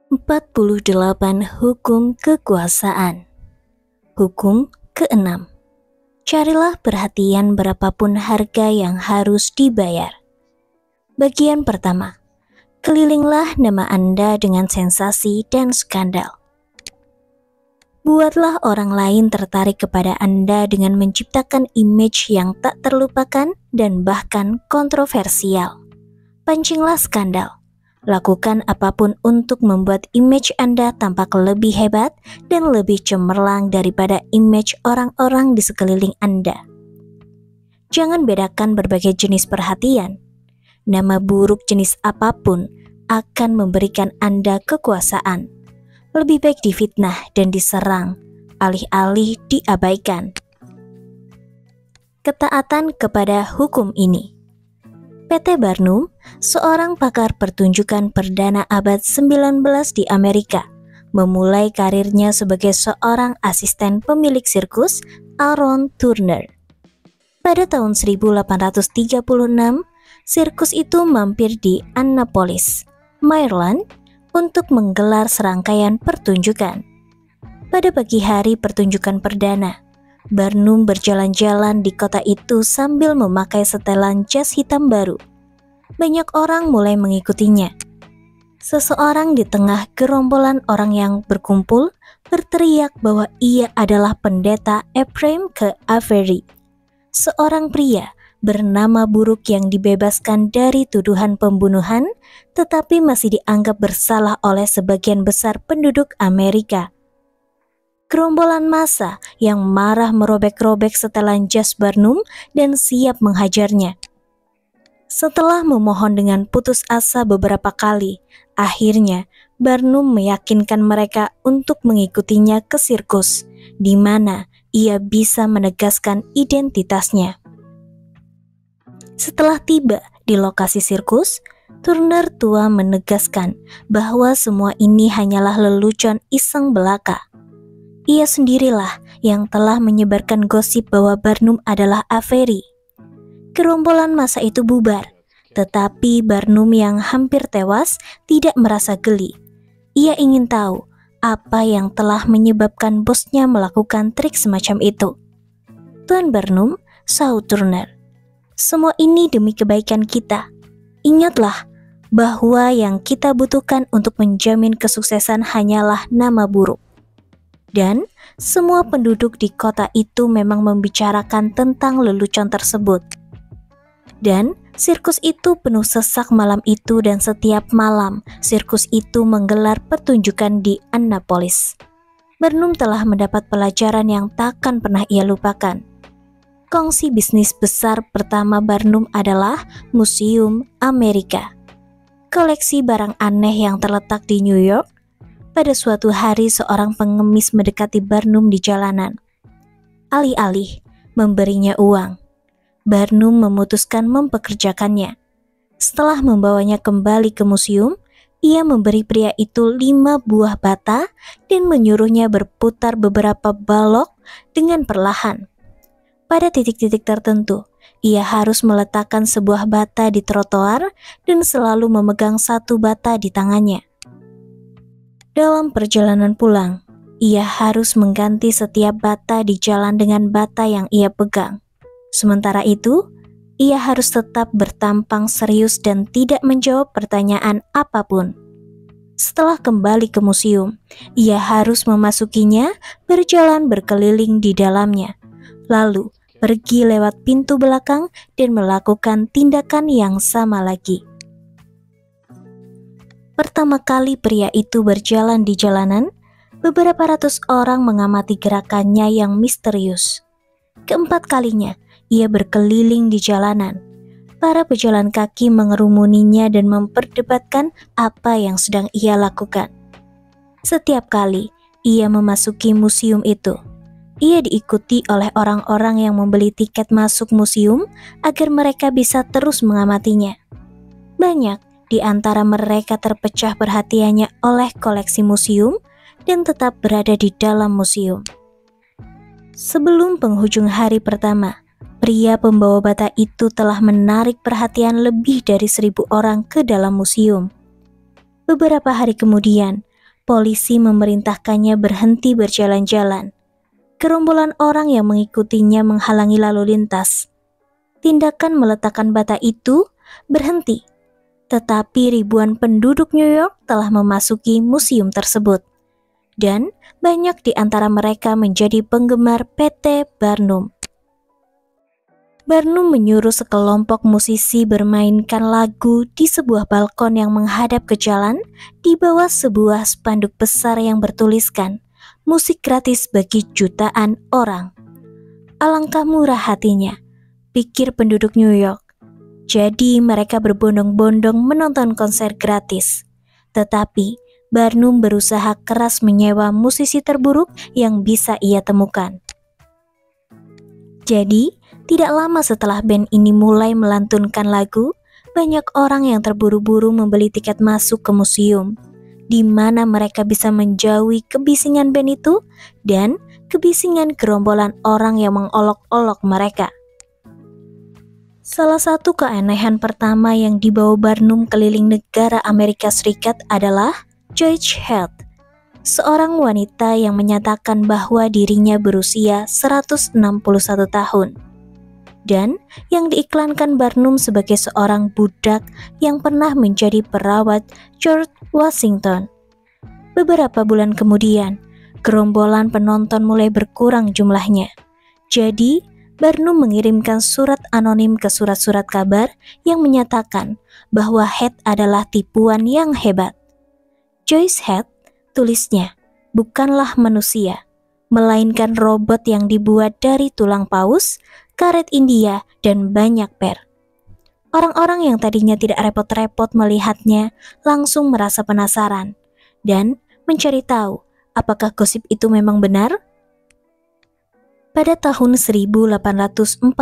48 Hukum Kekuasaan. Hukum ke-6. Carilah perhatian berapapun harga yang harus dibayar. Bagian pertama. Kelilinglah nama Anda dengan sensasi dan skandal. Buatlah orang lain tertarik kepada Anda dengan menciptakan image yang tak terlupakan dan bahkan kontroversial. Pancinglah skandal. Lakukan apapun untuk membuat image Anda tampak lebih hebat dan lebih cemerlang daripada image orang-orang di sekeliling Anda. Jangan bedakan berbagai jenis perhatian. Nama buruk jenis apapun akan memberikan Anda kekuasaan. Lebih baik difitnah dan diserang, alih-alih diabaikan. Ketaatan kepada hukum ini. P.T. Barnum, seorang pakar pertunjukan perdana abad 19 di Amerika, memulai karirnya sebagai seorang asisten pemilik sirkus Aaron Turner. Pada tahun 1836, sirkus itu mampir di Annapolis, Maryland, untuk menggelar serangkaian pertunjukan. Pada pagi hari pertunjukan perdana, Barnum berjalan-jalan di kota itu sambil memakai setelan jas hitam baru. Banyak orang mulai mengikutinya. Seseorang di tengah gerombolan orang yang berkumpul berteriak bahwa ia adalah pendeta Ephraim ke Avery, seorang pria bernama buruk yang dibebaskan dari tuduhan pembunuhan tetapi masih dianggap bersalah oleh sebagian besar penduduk Amerika. Gerombolan massa yang marah merobek-robek setelan jas Barnum dan siap menghajarnya. Setelah memohon dengan putus asa beberapa kali, akhirnya Barnum meyakinkan mereka untuk mengikutinya ke sirkus, di mana ia bisa menegaskan identitasnya. Setelah tiba di lokasi sirkus, Turner tua menegaskan bahwa semua ini hanyalah lelucon iseng belaka. Ia sendirilah yang telah menyebarkan gosip bahwa Barnum adalah Avery. Gerombolan massa itu bubar, tetapi Barnum yang hampir tewas tidak merasa geli. Ia ingin tahu apa yang telah menyebabkan bosnya melakukan trik semacam itu. "Tuan Barnum," sahut Turner, "semua ini demi kebaikan kita. Ingatlah bahwa yang kita butuhkan untuk menjamin kesuksesan hanyalah nama buruk." Dan semua penduduk di kota itu memang membicarakan tentang lelucon tersebut. Dan sirkus itu penuh sesak malam itu dan setiap malam sirkus itu menggelar pertunjukan di Annapolis. Barnum telah mendapat pelajaran yang takkan pernah ia lupakan. Kongsi bisnis besar pertama Barnum adalah Museum Amerika. Koleksi barang aneh yang terletak di New York. Pada suatu hari seorang pengemis mendekati Barnum di jalanan. Alih-alih memberinya uang, Barnum memutuskan mempekerjakannya. Setelah membawanya kembali ke museum, ia memberi pria itu 5 buah bata dan menyuruhnya berputar beberapa balok dengan perlahan. Pada titik-titik tertentu, ia harus meletakkan sebuah bata di trotoar dan selalu memegang satu bata di tangannya. Dalam perjalanan pulang, ia harus mengganti setiap bata di jalan dengan bata yang ia pegang. Sementara itu, ia harus tetap bertampang serius dan tidak menjawab pertanyaan apapun. Setelah kembali ke museum, ia harus memasukinya, berjalan berkeliling di dalamnya, lalu pergi lewat pintu belakang dan melakukan tindakan yang sama lagi. Pertama kali pria itu berjalan di jalanan, beberapa ratus orang mengamati gerakannya yang misterius. Keempat kalinya, ia berkeliling di jalanan. Para pejalan kaki mengerumuninya dan memperdebatkan apa yang sedang ia lakukan. Setiap kali ia memasuki museum itu, ia diikuti oleh orang-orang yang membeli tiket masuk museum agar mereka bisa terus mengamatinya. Banyak di antara mereka terpecah perhatiannya oleh koleksi museum dan tetap berada di dalam museum. Sebelum penghujung hari pertama, pria pembawa bata itu telah menarik perhatian lebih dari 1.000 orang ke dalam museum. Beberapa hari kemudian, polisi memerintahkannya berhenti berjalan-jalan. Gerombolan orang yang mengikutinya menghalangi lalu lintas. Tindakan meletakkan bata itu berhenti, tetapi ribuan penduduk New York telah memasuki museum tersebut. Dan banyak di antara mereka menjadi penggemar PT Barnum. Barnum menyuruh sekelompok musisi bermainkan lagu di sebuah balkon yang menghadap ke jalan di bawah sebuah spanduk besar yang bertuliskan musik gratis bagi jutaan orang. Alangkah murah hatinya, pikir penduduk New York. Jadi mereka berbondong-bondong menonton konser gratis. Tetapi Barnum berusaha keras menyewa musisi terburuk yang bisa ia temukan. Jadi, tidak lama setelah band ini mulai melantunkan lagu, banyak orang yang terburu-buru membeli tiket masuk ke museum, di mana mereka bisa menjauhi kebisingan band itu dan kebisingan gerombolan orang yang mengolok-olok mereka. Salah satu keanehan pertama yang dibawa Barnum keliling negara Amerika Serikat adalah Joyce Heath, seorang wanita yang menyatakan bahwa dirinya berusia 161 tahun. Dan yang diiklankan Barnum sebagai seorang budak yang pernah menjadi perawat George Washington. Beberapa bulan kemudian, gerombolan penonton mulai berkurang jumlahnya. Jadi, Barnum mengirimkan surat anonim ke surat-surat kabar yang menyatakan bahwa Heath adalah tipuan yang hebat. Joyce Heath, tulisnya, bukanlah manusia, melainkan robot yang dibuat dari tulang paus, karet India, dan banyak per. Orang-orang yang tadinya tidak repot-repot melihatnya langsung merasa penasaran dan mencari tahu apakah gosip itu memang benar. Pada tahun 1842,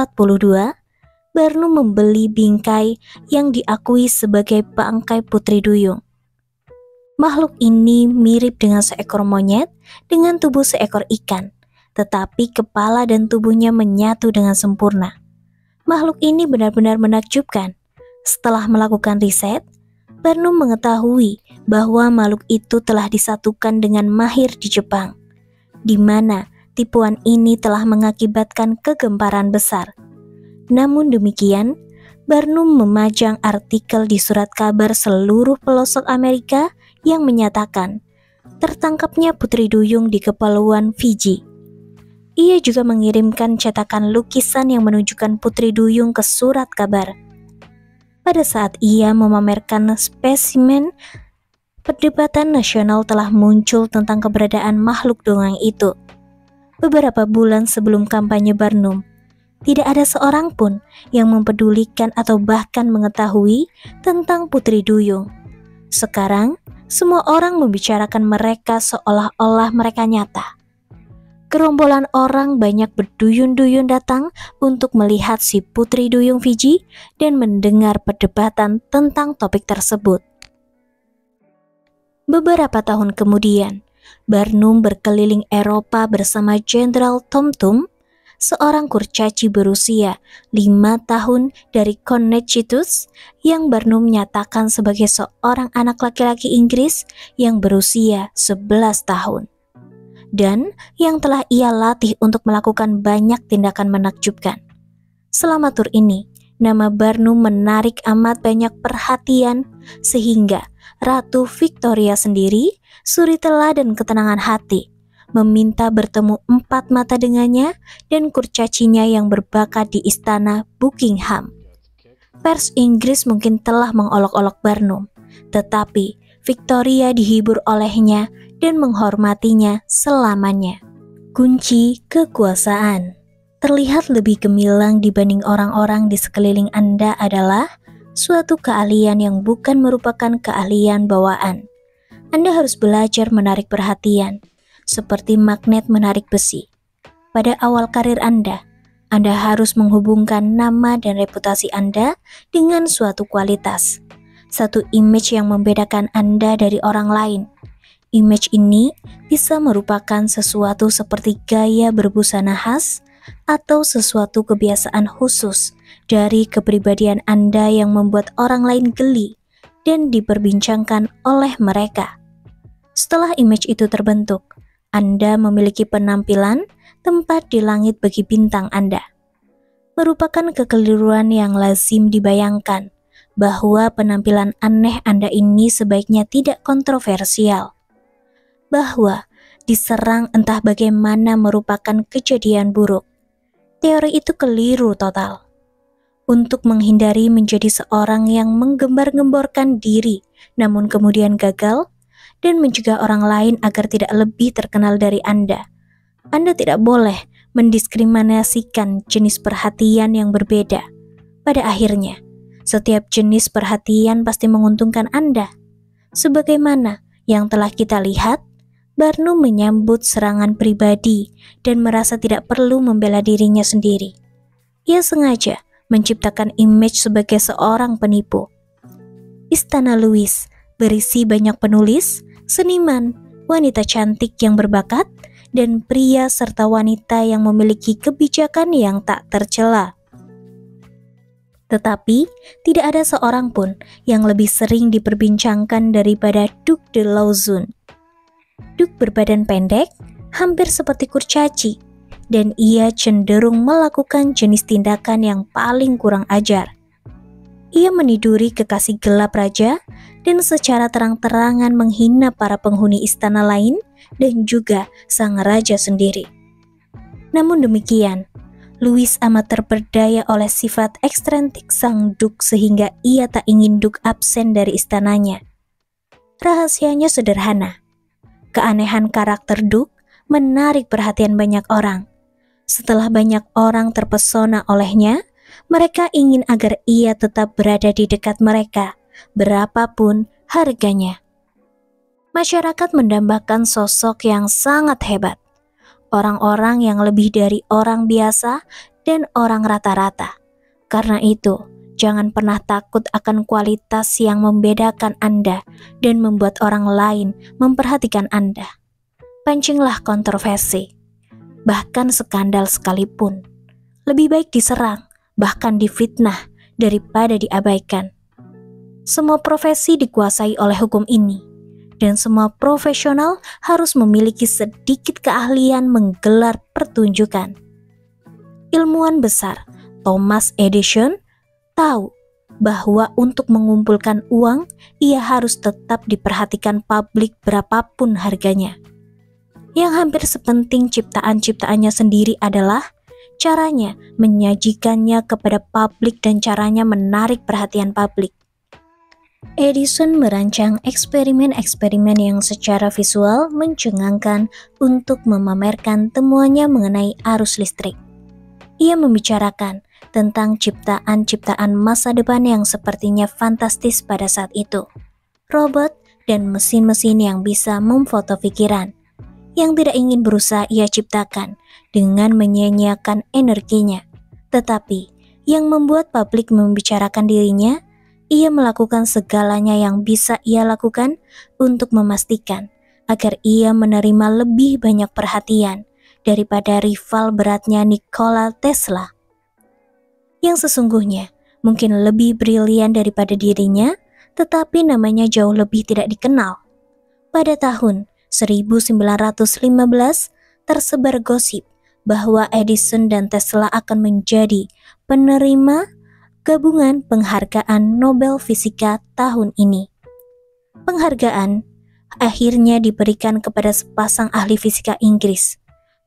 Barnum membeli bingkai yang diakui sebagai bangkai Putri Duyung. Makhluk ini mirip dengan seekor monyet dengan tubuh seekor ikan, tetapi kepala dan tubuhnya menyatu dengan sempurna. Makhluk ini benar-benar menakjubkan. Setelah melakukan riset, Barnum mengetahui bahwa makhluk itu telah disatukan dengan mahir di Jepang, di mana tipuan ini telah mengakibatkan kegemparan besar. Namun demikian, Barnum memajang artikel di surat kabar seluruh pelosok Amerika yang menyatakan tertangkapnya Putri Duyung di Kepulauan Fiji. Ia juga mengirimkan cetakan lukisan yang menunjukkan Putri Duyung ke surat kabar. Pada saat ia memamerkan spesimen, perdebatan nasional telah muncul tentang keberadaan makhluk dongeng itu. Beberapa bulan sebelum kampanye Barnum, tidak ada seorang pun yang mempedulikan atau bahkan mengetahui tentang Putri Duyung. Sekarang, semua orang membicarakan mereka seolah-olah mereka nyata. Gerombolan orang banyak berduyun-duyun datang untuk melihat si Putri Duyung Fiji dan mendengar perdebatan tentang topik tersebut. Beberapa tahun kemudian, Barnum berkeliling Eropa bersama Jenderal Tom Thumb, seorang kurcaci berusia 5 tahun dari Connecticut yang Barnum nyatakan sebagai seorang anak laki-laki Inggris yang berusia 11 tahun. Dan yang telah ia latih untuk melakukan banyak tindakan menakjubkan. Selama tur ini, nama Barnum menarik amat banyak perhatian sehingga Ratu Victoria sendiri suri teladan ketenangan hati, meminta bertemu 4 mata dengannya dan kurcacinya yang berbakat di istana Buckingham. Pers Inggris mungkin telah mengolok-olok Barnum, tetapi Victoria dihibur olehnya dan menghormatinya selamanya. Kunci kekuasaan terlihat lebih gemilang dibanding orang-orang di sekeliling Anda adalah suatu keahlian yang bukan merupakan keahlian bawaan. Anda harus belajar menarik perhatian, seperti magnet menarik besi. Pada awal karir Anda harus menghubungkan nama dan reputasi Anda dengan suatu kualitas, satu image yang membedakan Anda dari orang lain. Image ini bisa merupakan sesuatu seperti gaya berbusana khas atau sesuatu kebiasaan khusus dari kepribadian Anda yang membuat orang lain geli dan diperbincangkan oleh mereka. Setelah image itu terbentuk, Anda memiliki penampilan tempat di langit bagi bintang Anda. Merupakan kekeliruan yang lazim dibayangkan bahwa penampilan aneh Anda ini sebaiknya tidak kontroversial. Bahwa diserang entah bagaimana merupakan kejadian buruk. Teori itu keliru total. Untuk menghindari menjadi seorang yang menggembar-gemborkan diri namun kemudian gagal dan mencegah orang lain agar tidak lebih terkenal dari Anda tidak boleh mendiskriminasikan jenis perhatian yang berbeda. Pada akhirnya, setiap jenis perhatian pasti menguntungkan Anda. Sebagaimana yang telah kita lihat, Barnum menyambut serangan pribadi dan merasa tidak perlu membela dirinya sendiri. Ia sengaja menciptakan image sebagai seorang penipu. Istana Louis berisi banyak penulis, seniman, wanita cantik yang berbakat, dan pria serta wanita yang memiliki kebijakan yang tak tercela. Tetapi, tidak ada seorang pun yang lebih sering diperbincangkan daripada Duc de Lauzun. Duc berbadan pendek, hampir seperti kurcaci, dan ia cenderung melakukan jenis tindakan yang paling kurang ajar. Ia meniduri kekasih gelap raja dan secara terang-terangan menghina para penghuni istana lain dan juga sang raja sendiri. Namun demikian, Louis amat terperdaya oleh sifat ekstrentik sang Duc sehingga ia tak ingin Duc absen dari istananya. Rahasianya sederhana. Keanehan karakter Duc menarik perhatian banyak orang. Setelah banyak orang terpesona olehnya, mereka ingin agar ia tetap berada di dekat mereka, berapapun harganya. Masyarakat mendambakan sosok yang sangat hebat. Orang-orang yang lebih dari orang biasa dan orang rata-rata. Karena itu, jangan pernah takut akan kualitas yang membedakan Anda dan membuat orang lain memperhatikan Anda. Pancinglah kontroversi, bahkan skandal sekalipun. Lebih baik diserang, bahkan difitnah, daripada diabaikan. Semua profesi dikuasai oleh hukum ini, dan semua profesional harus memiliki sedikit keahlian menggelar pertunjukan. Ilmuwan besar Thomas Edison tahu bahwa untuk mengumpulkan uang, ia harus tetap diperhatikan publik berapapun harganya. Yang hampir sepenting ciptaan-ciptaannya sendiri adalah caranya menyajikannya kepada publik dan caranya menarik perhatian publik. Edison merancang eksperimen-eksperimen yang secara visual mencengangkan untuk memamerkan temuannya mengenai arus listrik. Ia membicarakan tentang ciptaan-ciptaan masa depan yang sepertinya fantastis pada saat itu. Robot dan mesin-mesin yang bisa memfoto pikiran. Yang tidak ingin berusaha ia ciptakan dengan menyia-nyiakan energinya. Tetapi yang membuat publik membicarakan dirinya, ia melakukan segalanya yang bisa ia lakukan untuk memastikan agar ia menerima lebih banyak perhatian daripada rival beratnya Nikola Tesla. Yang sesungguhnya mungkin lebih brilian daripada dirinya, tetapi namanya jauh lebih tidak dikenal. Pada tahun 1915 tersebar gosip bahwa Edison dan Tesla akan menjadi penerima gabungan penghargaan Nobel Fisika tahun ini. Penghargaan akhirnya diberikan kepada sepasang ahli fisika Inggris.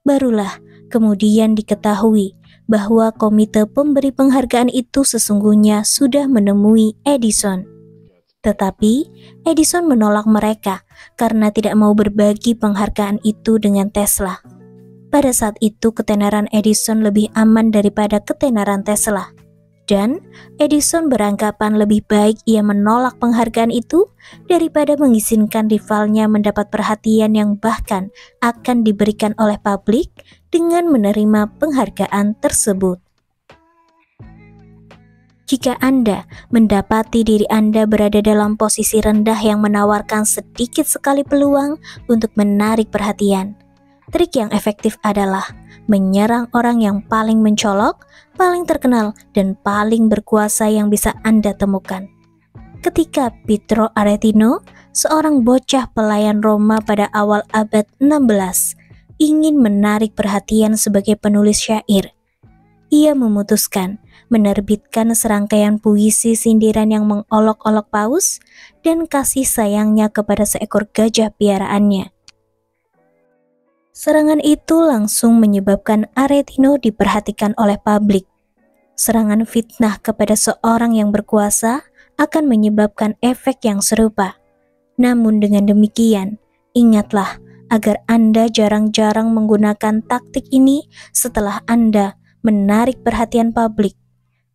Barulah kemudian diketahui bahwa komite pemberi penghargaan itu sesungguhnya sudah menemui Edison. Tetapi Edison menolak mereka karena tidak mau berbagi penghargaan itu dengan Tesla. Pada saat itu ketenaran Edison lebih aman daripada ketenaran Tesla. Dan Edison beranggapan lebih baik ia menolak penghargaan itu daripada mengizinkan rivalnya mendapat perhatian yang bahkan akan diberikan oleh publik dengan menerima penghargaan tersebut. Jika Anda mendapati diri Anda berada dalam posisi rendah yang menawarkan sedikit sekali peluang untuk menarik perhatian, trik yang efektif adalah menyerang orang yang paling mencolok, paling terkenal, dan paling berkuasa yang bisa Anda temukan. ketika Pietro Aretino, seorang bocah pelayan Roma pada awal abad 16, ingin menarik perhatian sebagai penulis syair. Ia memutuskan menerbitkan serangkaian puisi sindiran yang mengolok-olok paus dan kasih sayangnya kepada seekor gajah piaraannya. Serangan itu langsung menyebabkan Aretino diperhatikan oleh publik. Serangan fitnah kepada seorang yang berkuasa akan menyebabkan efek yang serupa. Namun dengan demikian, ingatlah agar Anda jarang-jarang menggunakan taktik ini setelah Anda menarik perhatian publik.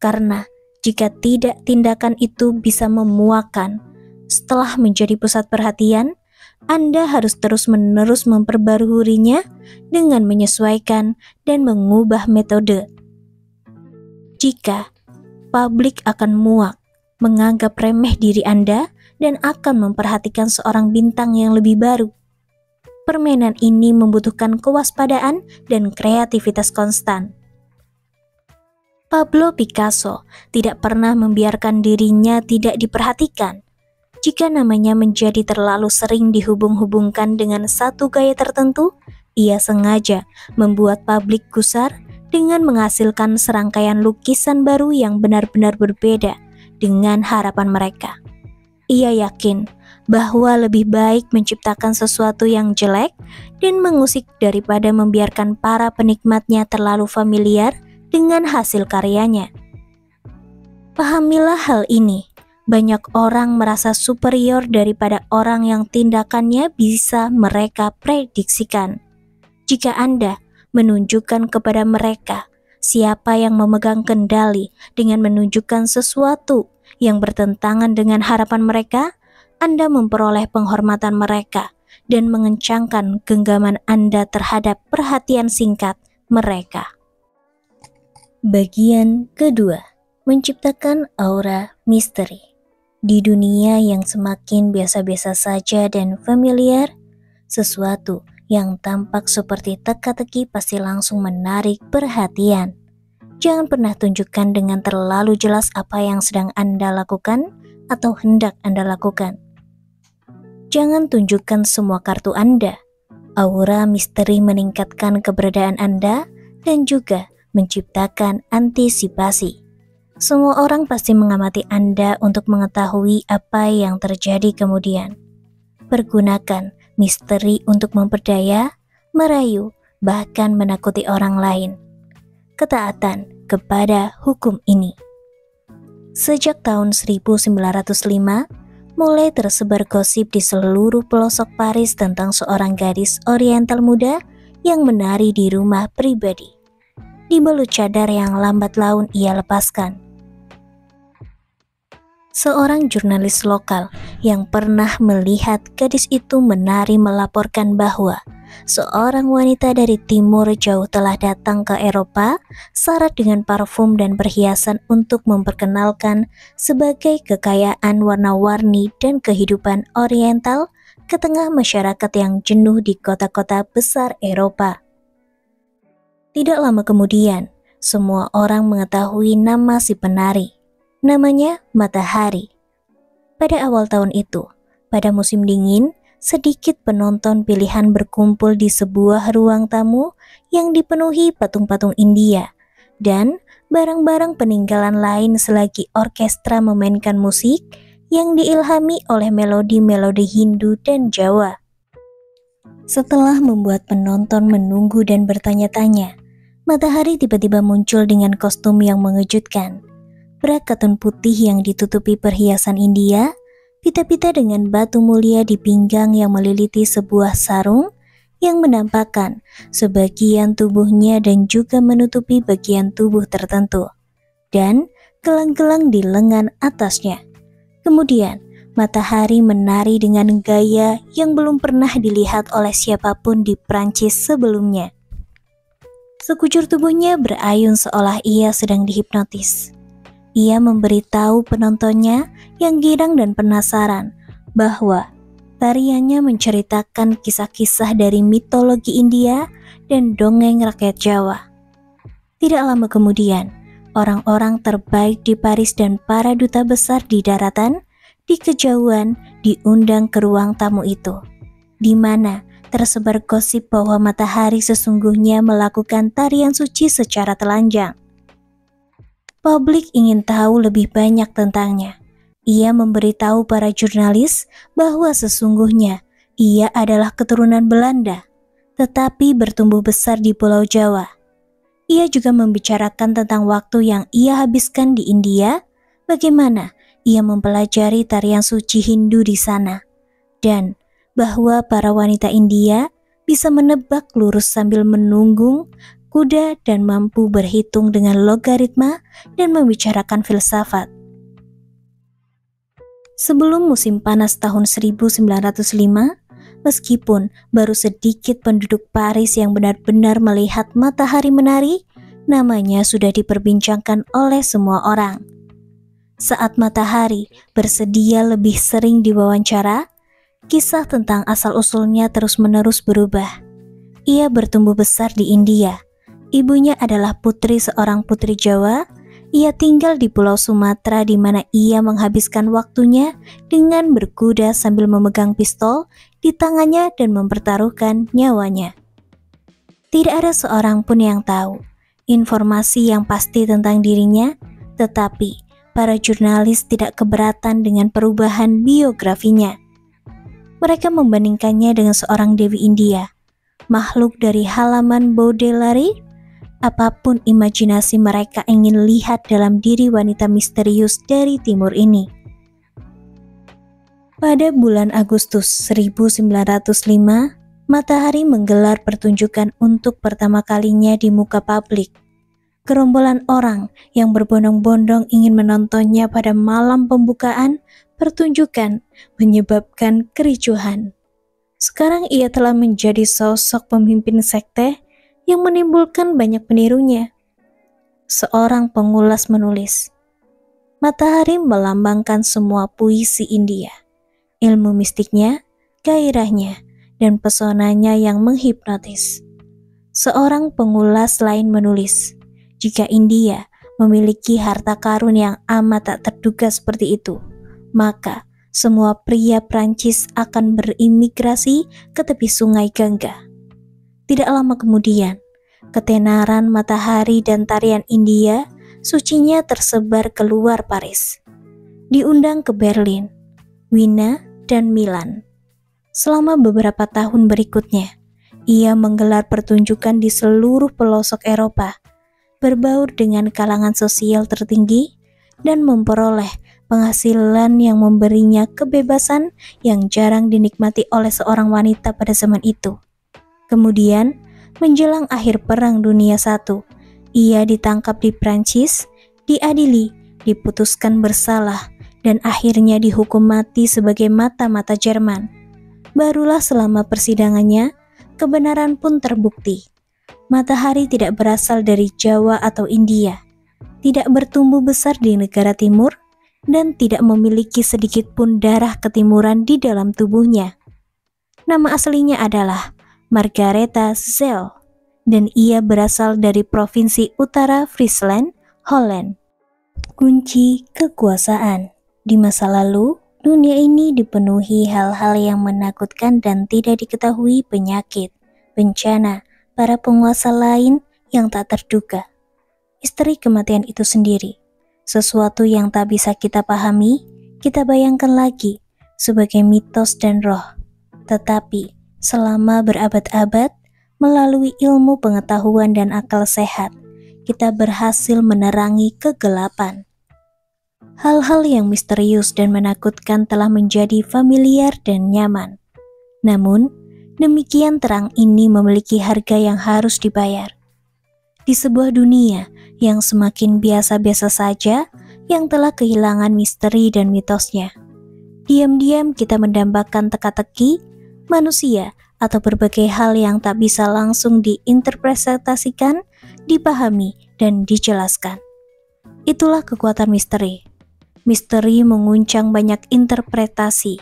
Karena jika tidak, tindakan itu bisa memuakan. Setelah menjadi pusat perhatian, Anda harus terus-menerus memperbaruinya dengan menyesuaikan dan mengubah metode. Jika publik akan muak, menganggap remeh diri Anda, dan akan memperhatikan seorang bintang yang lebih baru. Permainan ini membutuhkan kewaspadaan dan kreativitas konstan. Pablo Picasso tidak pernah membiarkan dirinya tidak diperhatikan. Jika namanya menjadi terlalu sering dihubung-hubungkan dengan satu gaya tertentu, ia sengaja membuat publik gusar dengan menghasilkan serangkaian lukisan baru yang benar-benar berbeda dengan harapan mereka. Ia yakin bahwa lebih baik menciptakan sesuatu yang jelek dan mengusik daripada membiarkan para penikmatnya terlalu familiar dengan hasil karyanya. Pahamilah hal ini. Banyak orang merasa superior daripada orang yang tindakannya bisa mereka prediksikan. Jika Anda menunjukkan kepada mereka siapa yang memegang kendali dengan menunjukkan sesuatu yang bertentangan dengan harapan mereka, Anda memperoleh penghormatan mereka dan mengencangkan genggaman Anda terhadap perhatian singkat mereka. Bagian kedua, menciptakan aura misteri. Di dunia yang semakin biasa-biasa saja dan familiar, sesuatu yang tampak seperti teka-teki pasti langsung menarik perhatian. Jangan pernah tunjukkan dengan terlalu jelas apa yang sedang Anda lakukan atau hendak Anda lakukan. Jangan tunjukkan semua kartu Anda. Aura misteri meningkatkan keberadaan Anda dan juga menciptakan antisipasi. Semua orang pasti mengamati Anda untuk mengetahui apa yang terjadi kemudian. Pergunakan misteri untuk memperdaya, merayu, bahkan menakuti orang lain. Ketaatan kepada hukum ini. Sejak tahun 1905, mulai tersebar gosip di seluruh pelosok Paris tentang seorang gadis Oriental muda yang menari di rumah pribadi. Dibalut cadar yang lambat laun ia lepaskan. Seorang jurnalis lokal yang pernah melihat gadis itu menari melaporkan bahwa seorang wanita dari timur jauh telah datang ke Eropa syarat dengan parfum dan perhiasan untuk memperkenalkan sebagai kekayaan warna-warni dan kehidupan Oriental ke tengah masyarakat yang jenuh di kota-kota besar Eropa. Tidak lama kemudian, semua orang mengetahui nama si penari. Namanya Matahari. Pada awal tahun itu, pada musim dingin, sedikit penonton pilihan berkumpul di sebuah ruang tamu yang dipenuhi patung-patung India dan barang-barang peninggalan lain selagi orkestra memainkan musik yang diilhami oleh melodi-melodi Hindu dan Jawa. Setelah membuat penonton menunggu dan bertanya-tanya, Matahari tiba-tiba muncul dengan kostum yang mengejutkan. Brak katun putih yang ditutupi perhiasan India, pita-pita dengan batu mulia di pinggang yang meliliti sebuah sarung yang menampakkan sebagian tubuhnya dan juga menutupi bagian tubuh tertentu, dan gelang-gelang di lengan atasnya. Kemudian, Matahari menari dengan gaya yang belum pernah dilihat oleh siapapun di Prancis sebelumnya. Sekujur tubuhnya berayun seolah ia sedang dihipnotis. Ia memberitahu penontonnya yang girang dan penasaran bahwa tariannya menceritakan kisah-kisah dari mitologi India dan dongeng rakyat Jawa. Tidak lama kemudian, orang-orang terbaik di Paris dan para duta besar di daratan Di kejauhan, diundang ke ruang tamu itu, di mana tersebar gosip bahwa matahari sesungguhnya melakukan tarian suci secara telanjang. Publik ingin tahu lebih banyak tentangnya. Ia memberitahu para jurnalis bahwa sesungguhnya ia adalah keturunan Belanda, tetapi bertumbuh besar di Pulau Jawa. Ia juga membicarakan tentang waktu yang ia habiskan di India, bagaimana ia mempelajari tarian suci Hindu di sana, dan bahwa para wanita India bisa menebak lurus sambil menunggung kuda dan mampu berhitung dengan logaritma dan membicarakan filsafat. Sebelum musim panas tahun 1905, meskipun baru sedikit penduduk Paris yang benar-benar melihat matahari menari, namanya sudah diperbincangkan oleh semua orang. Saat matahari bersedia lebih sering diwawancara, kisah tentang asal-usulnya terus-menerus berubah. Ia bertumbuh besar di India. Ibunya adalah putri seorang putri Jawa. Ia tinggal di Pulau Sumatera di mana ia menghabiskan waktunya dengan berkuda sambil memegang pistol di tangannya dan mempertaruhkan nyawanya. Tidak ada seorang pun yang tahu informasi yang pasti tentang dirinya, tetapi para jurnalis tidak keberatan dengan perubahan biografinya. Mereka membandingkannya dengan seorang dewi India, makhluk dari halaman Baudelaire. Apapun imajinasi mereka ingin lihat dalam diri wanita misterius dari timur ini. Pada bulan Agustus 1905, matahari menggelar pertunjukan untuk pertama kalinya di muka publik. Gerombolan orang yang berbondong-bondong ingin menontonnya pada malam pembukaan pertunjukan menyebabkan kericuhan. Sekarang ia telah menjadi sosok pemimpin sekte yang menimbulkan banyak penirunya. Seorang pengulas menulis, matahari melambangkan semua puisi India, ilmu mistiknya, gairahnya, dan pesonanya yang menghipnotis. Seorang pengulas lain menulis, jika India memiliki harta karun yang amat tak terduga seperti itu, maka semua pria Prancis akan berimigrasi ke tepi sungai Gangga. Tidak lama kemudian, ketenaran matahari dan tarian India sucinya tersebar keluar Paris. Diundang ke Berlin, Wina, dan Milan. Selama beberapa tahun berikutnya, ia menggelar pertunjukan di seluruh pelosok Eropa, berbaur dengan kalangan sosial tertinggi, dan memperoleh penghasilan yang memberinya kebebasan yang jarang dinikmati oleh seorang wanita pada zaman itu. Kemudian, menjelang akhir Perang Dunia I, ia ditangkap di Prancis, diadili, diputuskan bersalah, dan akhirnya dihukum mati sebagai mata-mata Jerman. Barulah selama persidangannya, kebenaran pun terbukti. Matahari tidak berasal dari Jawa atau India, tidak bertumbuh besar di negara timur, dan tidak memiliki sedikit pun darah ketimuran di dalam tubuhnya. Nama aslinya adalah Margaretha Zell, dan ia berasal dari provinsi Utara Friesland, Holland. Kunci kekuasaan. Di masa lalu, dunia ini dipenuhi hal-hal yang menakutkan dan tidak diketahui penyakit, bencana, para penguasa lain yang tak terduga. Misteri kematian itu sendiri, sesuatu yang tak bisa kita pahami, kita bayangkan lagi sebagai mitos dan roh. Tetapi, selama berabad-abad, melalui ilmu pengetahuan dan akal sehat, kita berhasil menerangi kegelapan. Hal-hal yang misterius dan menakutkan telah menjadi familiar dan nyaman. Namun, demikian terang ini memiliki harga yang harus dibayar. Di sebuah dunia yang semakin biasa-biasa saja, yang telah kehilangan misteri dan mitosnya, diam-diam kita mendambakan teka-teki, manusia, atau berbagai hal yang tak bisa langsung diinterpretasikan, dipahami, dan dijelaskan. Itulah kekuatan misteri. Misteri menguncang banyak interpretasi,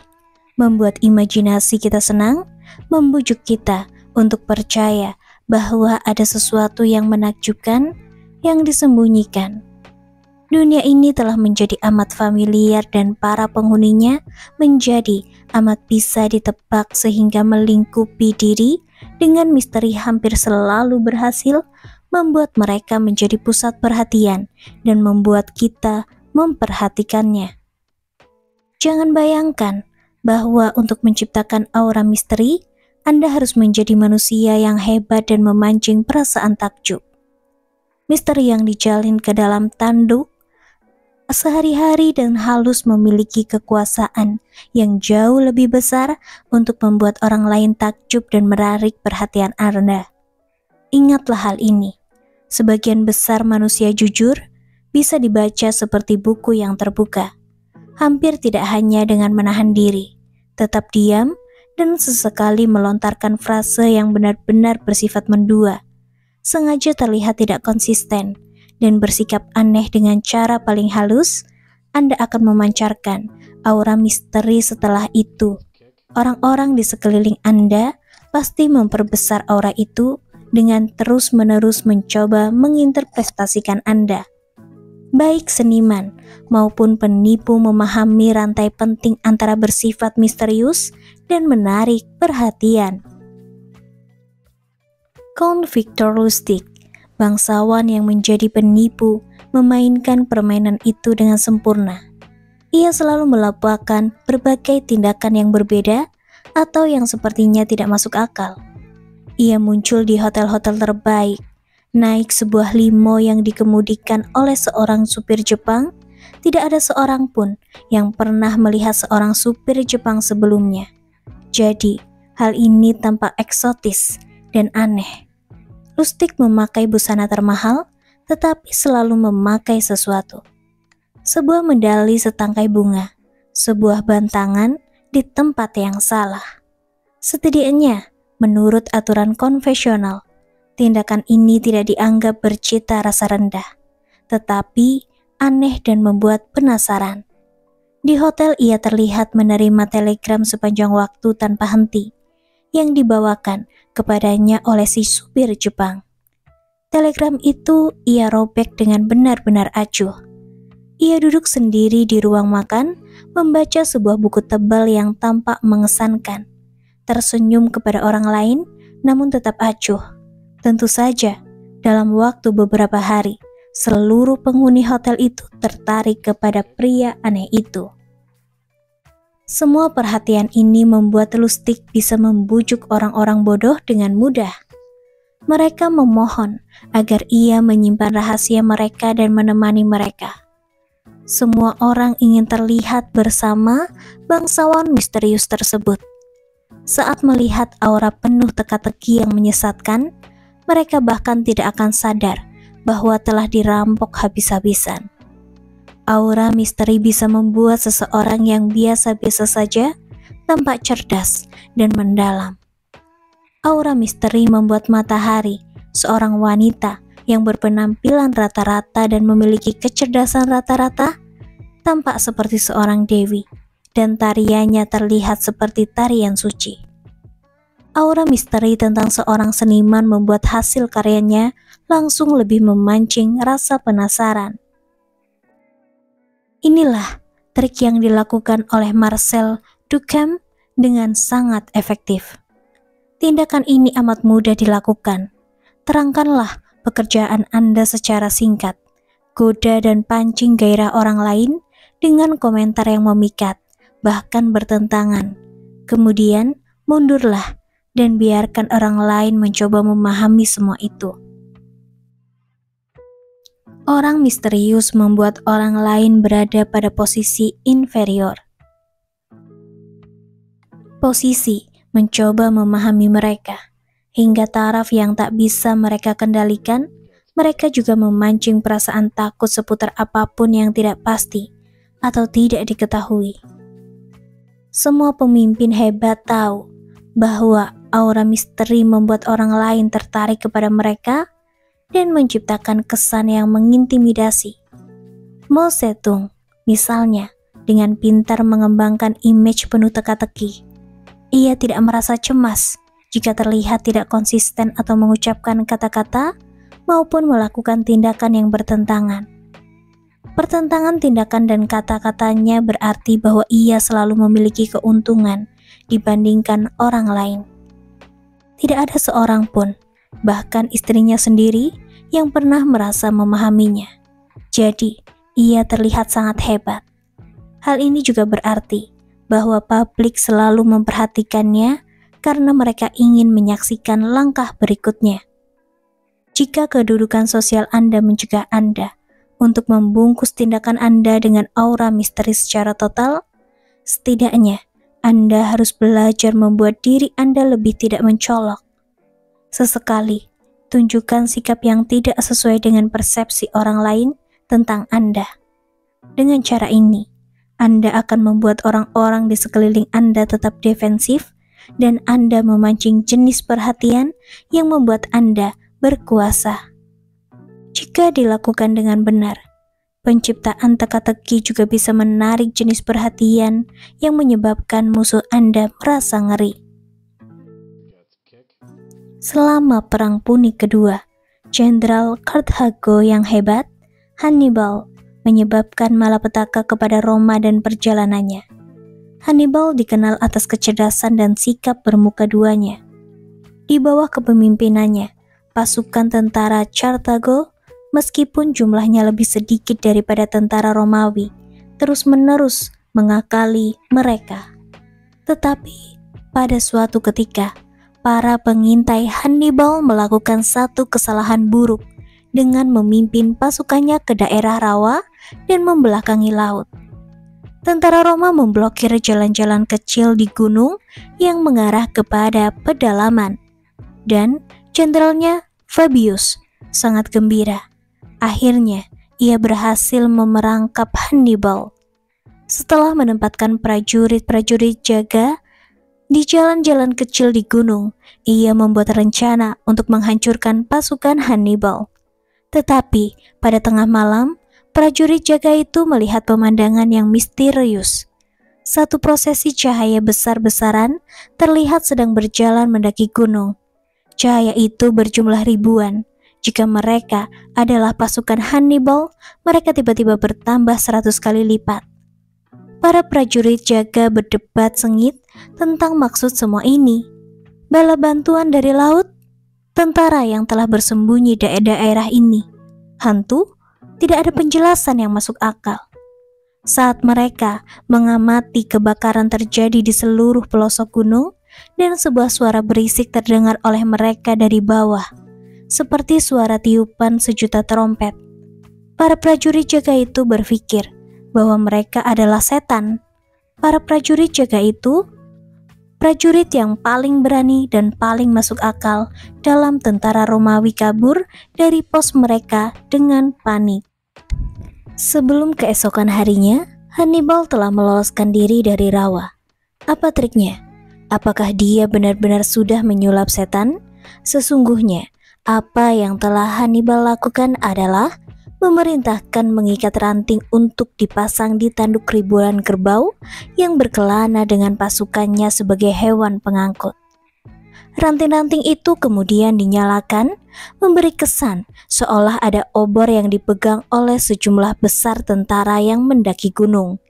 membuat imajinasi kita senang, membujuk kita untuk percaya bahwa ada sesuatu yang menakjubkan yang disembunyikan. Dunia ini telah menjadi amat familiar dan para penghuninya menjadi amat bisa ditebak sehingga melingkupi diri dengan misteri hampir selalu berhasil membuat mereka menjadi pusat perhatian dan membuat kita memperhatikannya. Jangan bayangkan bahwa untuk menciptakan aura misteri, Anda harus menjadi manusia yang hebat dan memancing perasaan takjub. Misteri yang dijalin ke dalam tanduk sehari-hari dan halus memiliki kekuasaan yang jauh lebih besar untuk membuat orang lain takjub dan menarik perhatian Anda. Ingatlah hal ini. Sebagian besar manusia jujur bisa dibaca seperti buku yang terbuka. Hampir tidak hanya dengan menahan diri, tetap diam, dan sesekali melontarkan frase yang benar-benar bersifat mendua. Sengaja terlihat tidak konsisten dan bersikap aneh dengan cara paling halus, Anda akan memancarkan aura misteri. Setelah itu, orang-orang di sekeliling Anda pasti memperbesar aura itu dengan terus-menerus mencoba menginterpretasikan Anda. Baik seniman maupun penipu memahami rantai penting antara bersifat misterius dan menarik perhatian. Count Victor Lustig, bangsawan yang menjadi penipu, memainkan permainan itu dengan sempurna. Ia selalu melakukan berbagai tindakan yang berbeda atau yang sepertinya tidak masuk akal. Ia muncul di hotel-hotel terbaik, naik sebuah limo yang dikemudikan oleh seorang supir Jepang. Tidak ada seorang pun yang pernah melihat seorang supir Jepang sebelumnya. Jadi, hal ini tampak eksotis dan aneh. Lustig memakai busana termahal, tetapi selalu memakai sesuatu. Sebuah medali setangkai bunga, sebuah bantangan di tempat yang salah. Setidaknya, menurut aturan konvensional, tindakan ini tidak dianggap bercita rasa rendah, tetapi aneh dan membuat penasaran. Di hotel ia terlihat menerima telegram sepanjang waktu tanpa henti, yang dibawakan kepadanya oleh si supir Jepang. Telegram itu ia robek dengan benar-benar acuh. Ia duduk sendiri di ruang makan, membaca sebuah buku tebal yang tampak mengesankan. Tersenyum kepada orang lain, namun tetap acuh. Tentu saja, dalam waktu beberapa hari, seluruh penghuni hotel itu tertarik kepada pria aneh itu. Semua perhatian ini membuat Lustig bisa membujuk orang-orang bodoh dengan mudah. Mereka memohon agar ia menyimpan rahasia mereka dan menemani mereka. Semua orang ingin terlihat bersama bangsawan misterius tersebut. Saat melihat aura penuh teka-teki yang menyesatkan, mereka bahkan tidak akan sadar bahwa telah dirampok habis-habisan. Aura misteri bisa membuat seseorang yang biasa-biasa saja tampak cerdas dan mendalam. Aura misteri membuat Matahari, seorang wanita yang berpenampilan rata-rata dan memiliki kecerdasan rata-rata, tampak seperti seorang dewi, dan tariannya terlihat seperti tarian suci. Aura misteri tentang seorang seniman membuat hasil karyanya langsung lebih memancing rasa penasaran. Inilah trik yang dilakukan oleh Marcel Duchamp dengan sangat efektif. Tindakan ini amat mudah dilakukan. Terangkanlah pekerjaan Anda secara singkat, goda dan pancing gairah orang lain dengan komentar yang memikat, bahkan bertentangan. Kemudian mundurlah dan biarkan orang lain mencoba memahami semua itu. Orang misterius membuat orang lain berada pada posisi inferior. Posisi mencoba memahami mereka, hingga taraf yang tak bisa mereka kendalikan. Mereka juga memancing perasaan takut seputar apapun yang tidak pasti atau tidak diketahui. Semua pemimpin hebat tahu bahwa aura misteri membuat orang lain tertarik kepada mereka dan menciptakan kesan yang mengintimidasi. Mao Zedong, misalnya, dengan pintar mengembangkan image penuh teka-teki. Ia tidak merasa cemas jika terlihat tidak konsisten atau mengucapkan kata-kata maupun melakukan tindakan yang bertentangan. Pertentangan tindakan dan kata-katanya berarti bahwa ia selalu memiliki keuntungan dibandingkan orang lain. Tidak ada seorang pun, bahkan istrinya sendiri, yang pernah merasa memahaminya. Jadi, ia terlihat sangat hebat. Hal ini juga berarti bahwa publik selalu memperhatikannya karena mereka ingin menyaksikan langkah berikutnya. Jika kedudukan sosial Anda mencegah Anda untuk membungkus tindakan Anda dengan aura misteri secara total, setidaknya Anda harus belajar membuat diri Anda lebih tidak mencolok. Sesekali, tunjukkan sikap yang tidak sesuai dengan persepsi orang lain tentang Anda. Dengan cara ini, Anda akan membuat orang-orang di sekeliling Anda tetap defensif dan Anda memancing jenis perhatian yang membuat Anda berkuasa. Jika dilakukan dengan benar, penciptaan teka-teki juga bisa menarik jenis perhatian yang menyebabkan musuh Anda merasa ngeri. Selama Perang Punik Kedua, Jenderal Karthago yang hebat, Hannibal, menyebabkan malapetaka kepada Roma dan perjalanannya. Hannibal dikenal atas kecerdasan dan sikap bermuka duanya. Di bawah kepemimpinannya, pasukan tentara Karthago, meskipun jumlahnya lebih sedikit daripada tentara Romawi, terus-menerus mengakali mereka. Tetapi pada suatu ketika, para pengintai Hannibal melakukan satu kesalahan buruk dengan memimpin pasukannya ke daerah rawa dan membelakangi laut. Tentara Roma memblokir jalan-jalan kecil di gunung yang mengarah kepada pedalaman, dan jenderalnya Fabius sangat gembira. Akhirnya, ia berhasil memerangkap Hannibal. Setelah menempatkan prajurit-prajurit jaga di jalan-jalan kecil di gunung, ia membuat rencana untuk menghancurkan pasukan Hannibal. Tetapi, pada tengah malam, prajurit jaga itu melihat pemandangan yang misterius. Satu prosesi cahaya besar-besaran terlihat sedang berjalan mendaki gunung. Cahaya itu berjumlah ribuan. Jika mereka adalah pasukan Hannibal, mereka tiba-tiba bertambah 100 kali lipat. Para prajurit jaga berdebat sengit tentang maksud semua ini. Bala bantuan dari laut? Tentara yang telah bersembunyi di daerah ini? Hantu? Tidak ada penjelasan yang masuk akal. Saat mereka mengamati kebakaran terjadi di seluruh pelosok gunung, dan sebuah suara berisik terdengar oleh mereka dari bawah, seperti suara tiupan sejuta trompet. Para prajurit jaga itu berpikir bahwa mereka adalah setan. Para prajurit jaga itu, prajurit yang paling berani dan paling masuk akal dalam tentara Romawi, kabur dari pos mereka dengan panik. Sebelum keesokan harinya, Hannibal telah meloloskan diri dari rawa. Apa triknya? Apakah dia benar-benar sudah menyulap setan? Sesungguhnya, apa yang telah Hannibal lakukan adalah memerintahkan mengikat ranting untuk dipasang di tanduk ribuan kerbau yang berkelana dengan pasukannya sebagai hewan pengangkut. Ranting-ranting itu kemudian dinyalakan, memberi kesan seolah ada obor yang dipegang oleh sejumlah besar tentara yang mendaki gunung.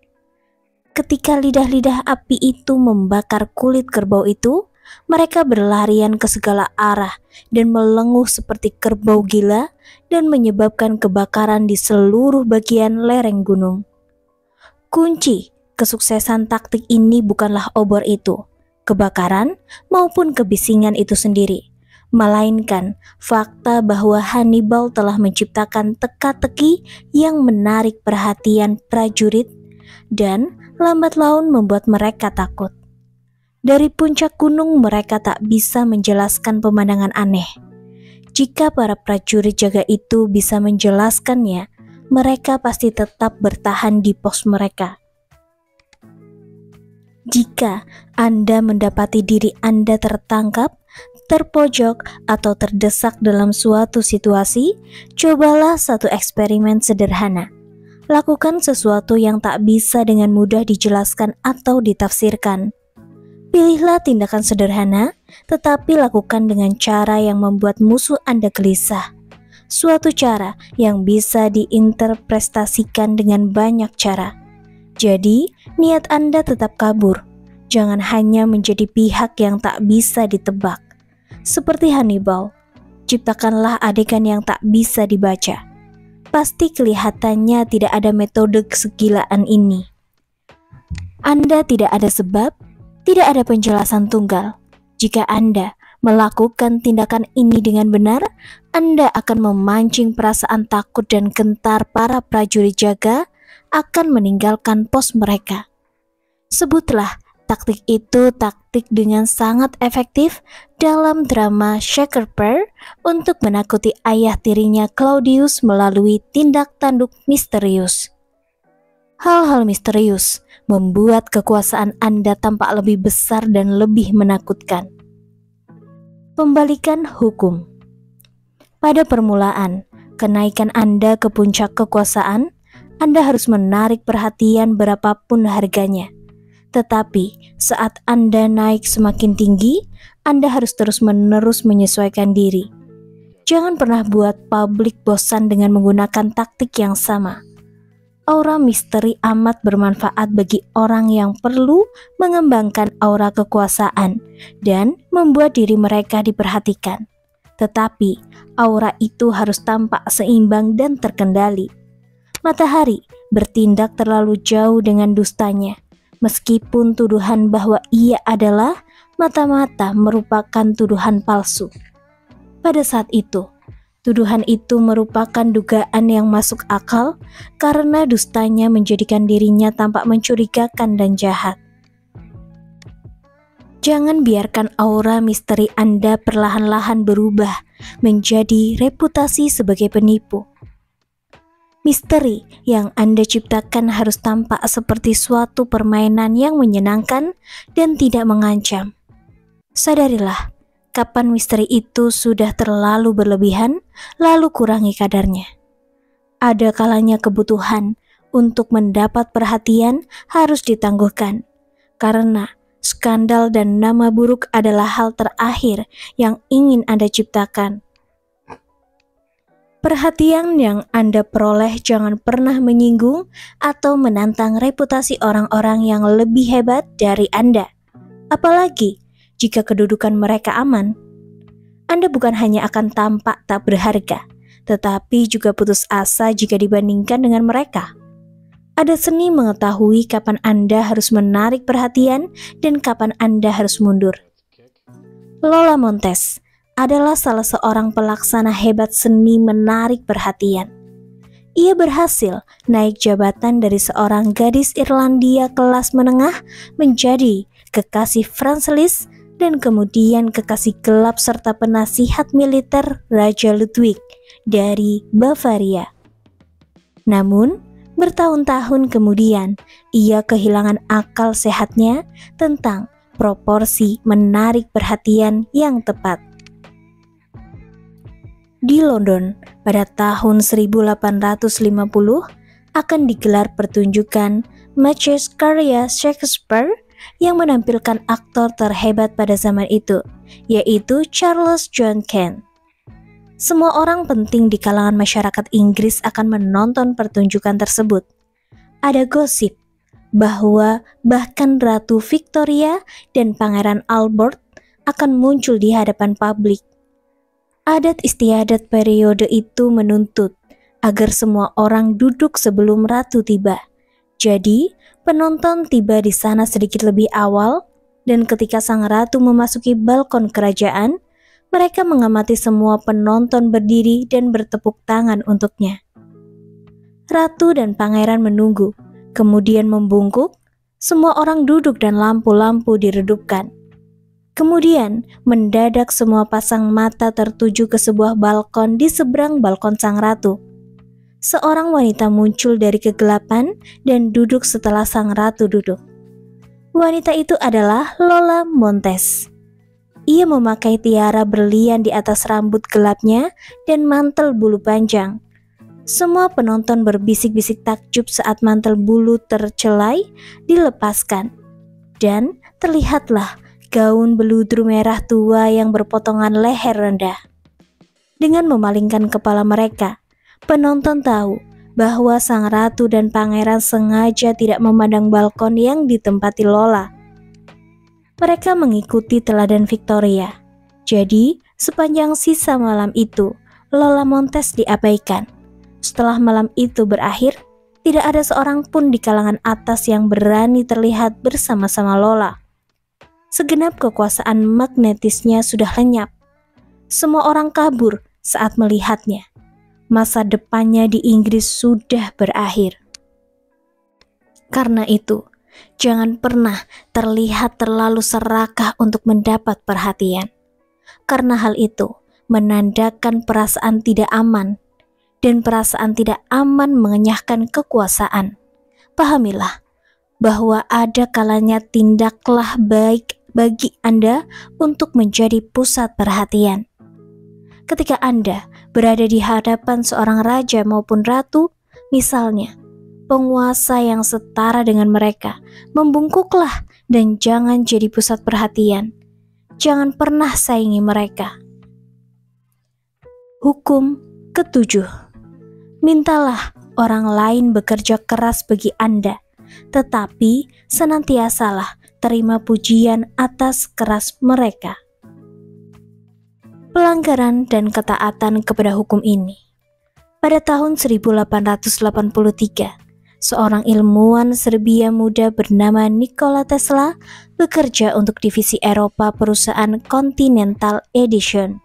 Ketika lidah-lidah api itu membakar kulit kerbau itu, mereka berlarian ke segala arah dan melenguh seperti kerbau gila dan menyebabkan kebakaran di seluruh bagian lereng gunung. Kunci kesuksesan taktik ini bukanlah obor itu, kebakaran, maupun kebisingan itu sendiri, melainkan fakta bahwa Hannibal telah menciptakan teka-teki yang menarik perhatian prajurit dan lambat laun membuat mereka takut. Dari puncak gunung mereka tak bisa menjelaskan pemandangan aneh. Jika para prajurit jaga itu bisa menjelaskannya, mereka pasti tetap bertahan di pos mereka. Jika Anda mendapati diri Anda tertangkap, terpojok, atau terdesak dalam suatu situasi, cobalah satu eksperimen sederhana. Lakukan sesuatu yang tak bisa dengan mudah dijelaskan atau ditafsirkan. Pilihlah tindakan sederhana, tetapi lakukan dengan cara yang membuat musuh Anda gelisah. suatu cara yang bisa diinterpretasikan dengan banyak cara. Jadi, niat Anda tetap kabur. Jangan hanya menjadi pihak yang tak bisa ditebak. Seperti Hannibal, ciptakanlah adegan yang tak bisa dibaca. Pasti kelihatannya tidak ada metode kesegilaan ini. Anda tidak ada sebab, tidak ada penjelasan tunggal. Jika Anda melakukan tindakan ini dengan benar, Anda akan memancing perasaan takut dan gentar para prajurit jaga akan meninggalkan pos mereka. Sebutlah taktik itu taktik dengan sangat efektif dalam drama Shakespeare untuk menakuti ayah tirinya Claudius melalui tindak tanduk misterius. Hal-hal misterius membuat kekuasaan Anda tampak lebih besar dan lebih menakutkan. Pembalikan hukum. Pada permulaan kenaikan Anda ke puncak kekuasaan, Anda harus menarik perhatian berapapun harganya. Tetapi saat Anda naik semakin tinggi, Anda harus terus-menerus menyesuaikan diri. Jangan pernah buat publik bosan dengan menggunakan taktik yang sama. Aura misteri amat bermanfaat bagi orang yang perlu mengembangkan aura kekuasaan dan membuat diri mereka diperhatikan. Tetapi aura itu harus tampak seimbang dan terkendali. Matahari bertindak terlalu jauh dengan dustanya. Meskipun tuduhan bahwa ia adalah mata-mata merupakan tuduhan palsu. Pada saat itu, tuduhan itu merupakan dugaan yang masuk akal karena dustanya menjadikan dirinya tampak mencurigakan dan jahat. Jangan biarkan aura misteri Anda perlahan-lahan berubah menjadi reputasi sebagai penipu. Misteri yang Anda ciptakan harus tampak seperti suatu permainan yang menyenangkan dan tidak mengancam. Sadarilah, kapan misteri itu sudah terlalu berlebihan, lalu kurangi kadarnya. Ada kalanya kebutuhan untuk mendapat perhatian harus ditangguhkan, karena skandal dan nama buruk adalah hal terakhir yang ingin Anda ciptakan. Perhatian yang Anda peroleh jangan pernah menyinggung atau menantang reputasi orang-orang yang lebih hebat dari Anda. Apalagi jika kedudukan mereka aman. Anda bukan hanya akan tampak tak berharga, tetapi juga putus asa jika dibandingkan dengan mereka. Ada seni mengetahui kapan Anda harus menarik perhatian dan kapan Anda harus mundur. Lola Montes adalah salah seorang pelaksana hebat seni menarik perhatian. Ia berhasil naik jabatan dari seorang gadis Irlandia kelas menengah menjadi kekasih Franz Liszt dan kemudian kekasih gelap serta penasihat militer Raja Ludwig dari Bavaria. Namun, bertahun-tahun kemudian, ia kehilangan akal sehatnya tentang proporsi menarik perhatian yang tepat. Di London pada tahun 1850 akan digelar pertunjukan Macbeth karya Shakespeare yang menampilkan aktor terhebat pada zaman itu, yaitu Charles John Kent. Semua orang penting di kalangan masyarakat Inggris akan menonton pertunjukan tersebut. Ada gosip bahwa bahkan Ratu Victoria dan Pangeran Albert akan muncul di hadapan publik. Adat istiadat periode itu menuntut agar semua orang duduk sebelum ratu tiba. Jadi, penonton tiba di sana sedikit lebih awal, dan ketika sang ratu memasuki balkon kerajaan, mereka mengamati semua penonton berdiri dan bertepuk tangan untuknya. Ratu dan pangeran menunggu, kemudian membungkuk, semua orang duduk dan lampu-lampu diredupkan. Kemudian, mendadak semua pasang mata tertuju ke sebuah balkon di seberang balkon sang ratu. Seorang wanita muncul dari kegelapan dan duduk setelah sang ratu duduk. Wanita itu adalah Lola Montes. Ia memakai tiara berlian di atas rambut gelapnya dan mantel bulu panjang. Semua penonton berbisik-bisik takjub saat mantel bulu tercelai dilepaskan. Dan terlihatlah gaun beludru merah tua yang berpotongan leher rendah. Dengan memalingkan kepala mereka, penonton tahu bahwa sang ratu dan pangeran sengaja tidak memandang balkon yang ditempati Lola. Mereka mengikuti teladan Victoria. Jadi, sepanjang sisa malam itu, Lola Montes diabaikan. Setelah malam itu berakhir, tidak ada seorang pun di kalangan atas yang berani terlihat bersama-sama Lola. Segenap kekuasaan magnetisnya sudah lenyap. Semua orang kabur saat melihatnya. Masa depannya di Inggris sudah berakhir. Karena itu, jangan pernah terlihat terlalu serakah untuk mendapat perhatian. Karena hal itu menandakan perasaan tidak aman, dan perasaan tidak aman mengenyahkan kekuasaan. Pahamilah bahwa ada kalanya tindaklah baik bagi Anda untuk menjadi pusat perhatian. Ketika Anda berada di hadapan seorang raja maupun ratu, misalnya penguasa yang setara dengan mereka, membungkuklah dan jangan jadi pusat perhatian. Jangan pernah saingi mereka. Hukum ketujuh. Mintalah orang lain bekerja keras bagi Anda, tetapi senantiasalah terima pujian atas keras mereka. Pelanggaran dan ketaatan kepada hukum ini. Pada tahun 1883, seorang ilmuwan Serbia muda bernama Nikola Tesla bekerja untuk divisi Eropa perusahaan Continental Edison.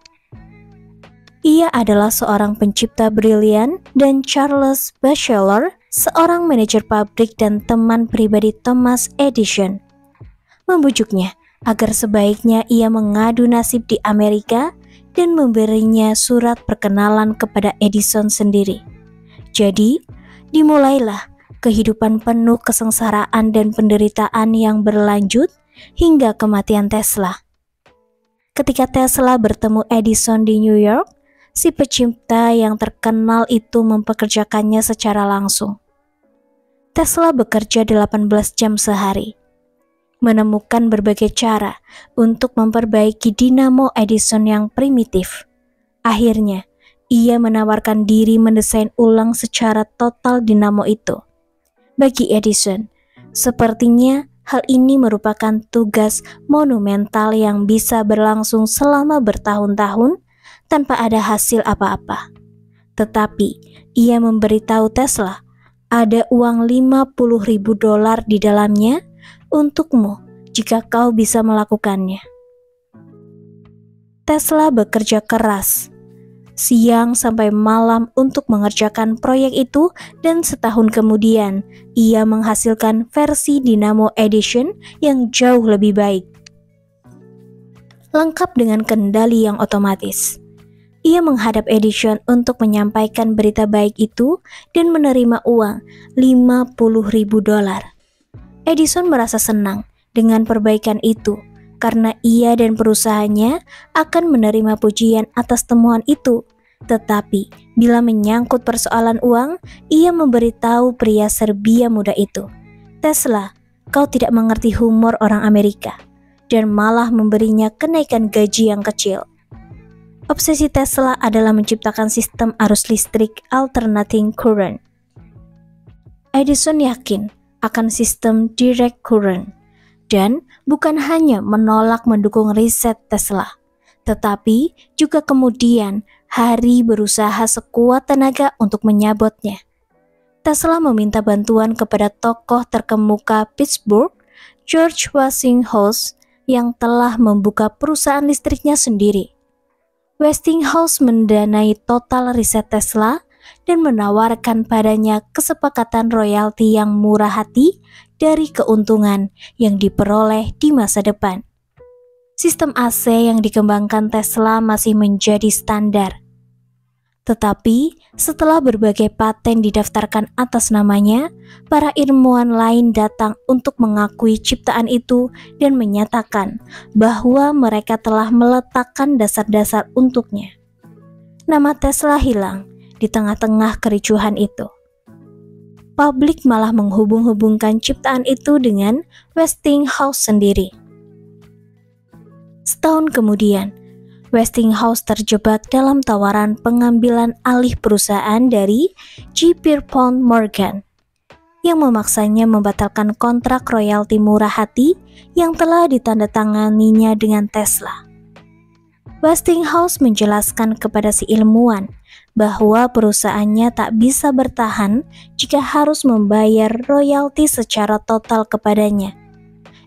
Ia adalah seorang pencipta brilian dan Charles Batchelor, seorang manajer pabrik dan teman pribadi Thomas Edison, membujuknya agar sebaiknya ia mengadu nasib di Amerika dan memberinya surat perkenalan kepada Edison sendiri. Jadi, dimulailah kehidupan penuh kesengsaraan dan penderitaan yang berlanjut hingga kematian Tesla. Ketika Tesla bertemu Edison di New York, si pencipta yang terkenal itu mempekerjakannya secara langsung. Tesla bekerja 18 jam sehari, menemukan berbagai cara untuk memperbaiki dinamo Edison yang primitif. Akhirnya, ia menawarkan diri mendesain ulang secara total dinamo itu. Bagi Edison, sepertinya hal ini merupakan tugas monumental yang bisa berlangsung selama bertahun-tahun tanpa ada hasil apa-apa. Tetapi, ia memberitahu Tesla, ada uang $50.000 di dalamnya untukmu jika kau bisa melakukannya. Tesla bekerja keras, siang sampai malam untuk mengerjakan proyek itu, dan setahun kemudian ia menghasilkan versi dinamo Edison yang jauh lebih baik. Lengkap dengan kendali yang otomatis. Ia menghadap Edison untuk menyampaikan berita baik itu dan menerima uang $50.000. Edison merasa senang dengan perbaikan itu karena ia dan perusahaannya akan menerima pujian atas temuan itu. Tetapi bila menyangkut persoalan uang, ia memberitahu pria Serbia muda itu, "Tesla, kau tidak mengerti humor orang Amerika," dan malah memberinya kenaikan gaji yang kecil. Obsesi Tesla adalah menciptakan sistem arus listrik alternating current. Edison yakin akan sistem direct current dan bukan hanya menolak mendukung riset Tesla, tetapi juga kemudian hari berusaha sekuat tenaga untuk menyabotnya. Tesla meminta bantuan kepada tokoh terkemuka Pittsburgh, George Westinghouse, yang telah membuka perusahaan listriknya sendiri. Westinghouse mendanai total riset Tesla dan menawarkan padanya kesepakatan royalti yang murah hati dari keuntungan yang diperoleh di masa depan. Sistem AC yang dikembangkan Tesla masih menjadi standar. Tetapi setelah berbagai paten didaftarkan atas namanya, para ilmuwan lain datang untuk mengakui ciptaan itu dan menyatakan bahwa mereka telah meletakkan dasar-dasar untuknya. Nama Tesla hilang di tengah-tengah kericuhan itu. Publik malah menghubung-hubungkan ciptaan itu dengan Westinghouse sendiri. Setahun kemudian, Westinghouse terjebak dalam tawaran pengambilan alih perusahaan dari J. Pierpont Morgan yang memaksanya membatalkan kontrak royalti murah hati yang telah ditandatanganinya dengan Tesla. Westinghouse menjelaskan kepada si ilmuwan bahwa perusahaannya tak bisa bertahan jika harus membayar royalti secara total kepadanya.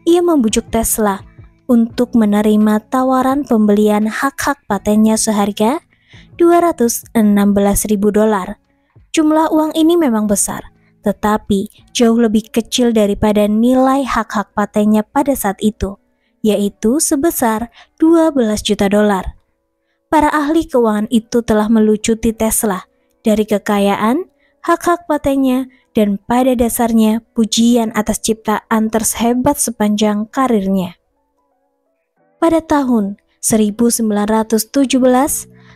Ia membujuk Tesla untuk menerima tawaran pembelian hak-hak patennya seharga $216.000. Jumlah uang ini memang besar, tetapi jauh lebih kecil daripada nilai hak-hak patennya pada saat itu, yaitu sebesar $12 juta. Para ahli keuangan itu telah melucuti Tesla dari kekayaan, hak-hak patennya, dan pada dasarnya pujian atas ciptaan terhebat sepanjang karirnya. Pada tahun 1917,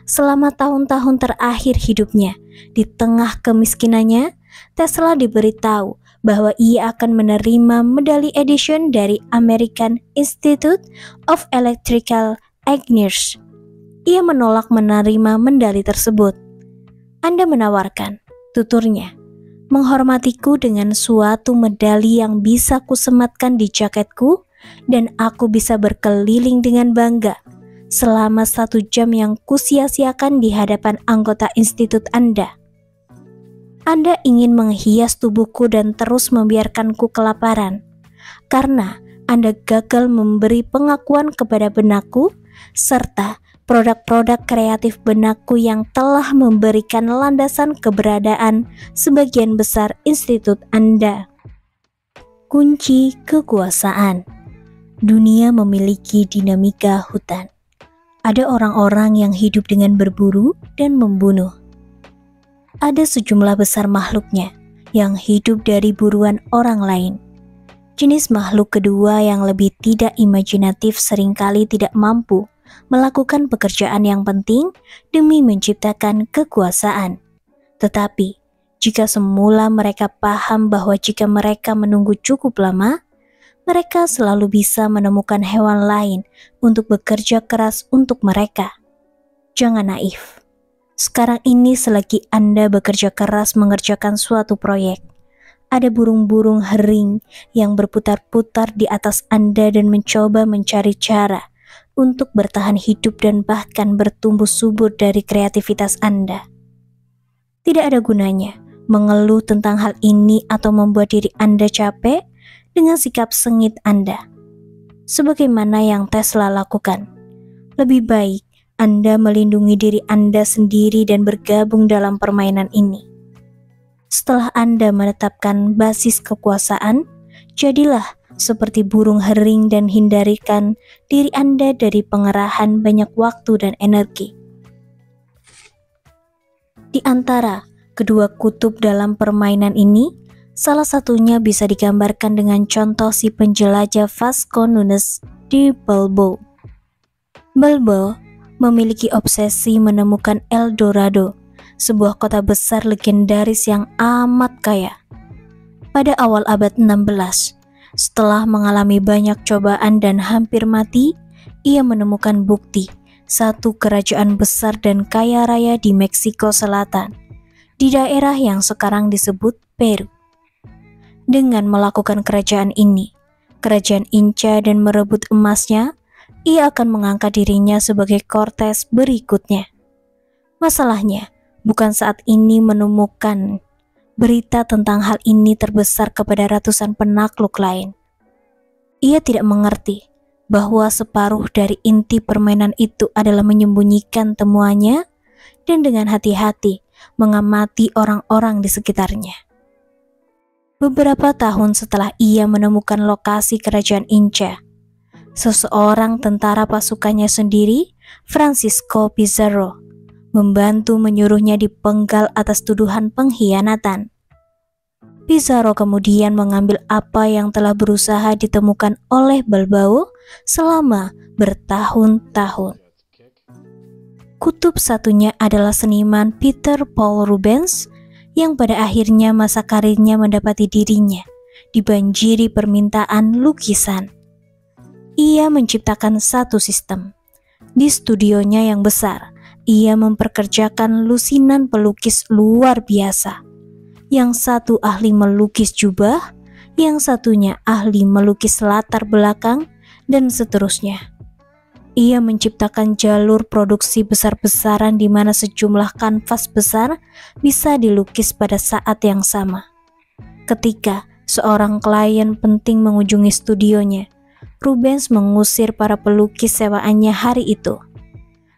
selama tahun-tahun terakhir hidupnya, di tengah kemiskinannya, Tesla diberitahu bahwa ia akan menerima medali Edison dari American Institute of Electrical Engineers. Ia menolak menerima medali tersebut. Anda menawarkan, tuturnya, menghormatiku dengan suatu medali yang bisa kusematkan di jaketku dan aku bisa berkeliling dengan bangga selama 1 jam yang kusia-siakan di hadapan anggota institut Anda. Anda ingin menghias tubuhku dan terus membiarkanku kelaparan karena Anda gagal memberi pengakuan kepada benakku serta produk-produk kreatif benakku yang telah memberikan landasan keberadaan sebagian besar institut Anda. Kunci kekuasaan. Dunia memiliki dinamika hutan. Ada orang-orang yang hidup dengan berburu dan membunuh. Ada sejumlah besar makhluknya yang hidup dari buruan orang lain. Jenis makhluk kedua yang lebih tidak imajinatif seringkali tidak mampu melakukan pekerjaan yang penting demi menciptakan kekuasaan. Tetapi, jika semula mereka paham bahwa jika mereka menunggu cukup lama, mereka selalu bisa menemukan hewan lain untuk bekerja keras untuk mereka. Jangan naif. Sekarang ini selagi Anda bekerja keras mengerjakan suatu proyek, ada burung-burung hering yang berputar-putar di atas Anda dan mencoba mencari cara untuk bertahan hidup dan bahkan bertumbuh subur dari kreativitas Anda. Tidak ada gunanya mengeluh tentang hal ini atau membuat diri Anda capek dengan sikap sengit Anda. Sebagaimana yang Tesla lakukan, lebih baik Anda melindungi diri Anda sendiri dan bergabung dalam permainan ini. Setelah Anda menetapkan basis kekuasaan, jadilah seperti burung hering dan hindarikan diri Anda dari pengerahan banyak waktu dan energi. Di antara kedua kutub dalam permainan ini, salah satunya bisa digambarkan dengan contoh si penjelajah Vasco Nunes di Bilbao. Bilbao memiliki obsesi menemukan El Dorado, sebuah kota besar legendaris yang amat kaya. Pada awal abad 16, setelah mengalami banyak cobaan dan hampir mati, ia menemukan bukti satu kerajaan besar dan kaya raya di Meksiko Selatan, di daerah yang sekarang disebut Peru. Dengan melakukan kerajaan ini, kerajaan Inca dan merebut emasnya, ia akan mengangkat dirinya sebagai Cortes berikutnya. Masalahnya, bukan saat ini menemukan berita tentang hal ini terbesar kepada ratusan penakluk lain. Ia tidak mengerti bahwa separuh dari inti permainan itu adalah menyembunyikan temuannya dan dengan hati-hati mengamati orang-orang di sekitarnya. Beberapa tahun setelah ia menemukan lokasi kerajaan Inca, seseorang tentara pasukannya sendiri, Francisco Pizarro, membantu menyuruhnya dipenggal atas tuduhan pengkhianatan. Pizarro kemudian mengambil apa yang telah berusaha ditemukan oleh Bilbao selama bertahun-tahun. Kutub satunya adalah seniman Peter Paul Rubens yang pada akhirnya masa karirnya mendapati dirinya dibanjiri permintaan lukisan. Ia menciptakan satu sistem, Di studionya yang besar, ia memperkerjakan lusinan pelukis luar biasa. Yang satu ahli melukis jubah, yang satunya ahli melukis latar belakang, dan seterusnya. Ia menciptakan jalur produksi besar-besaran di mana sejumlah kanvas besar bisa dilukis pada saat yang sama. Ketika seorang klien penting mengunjungi studionya, Rubens mengusir para pelukis sewaannya hari itu.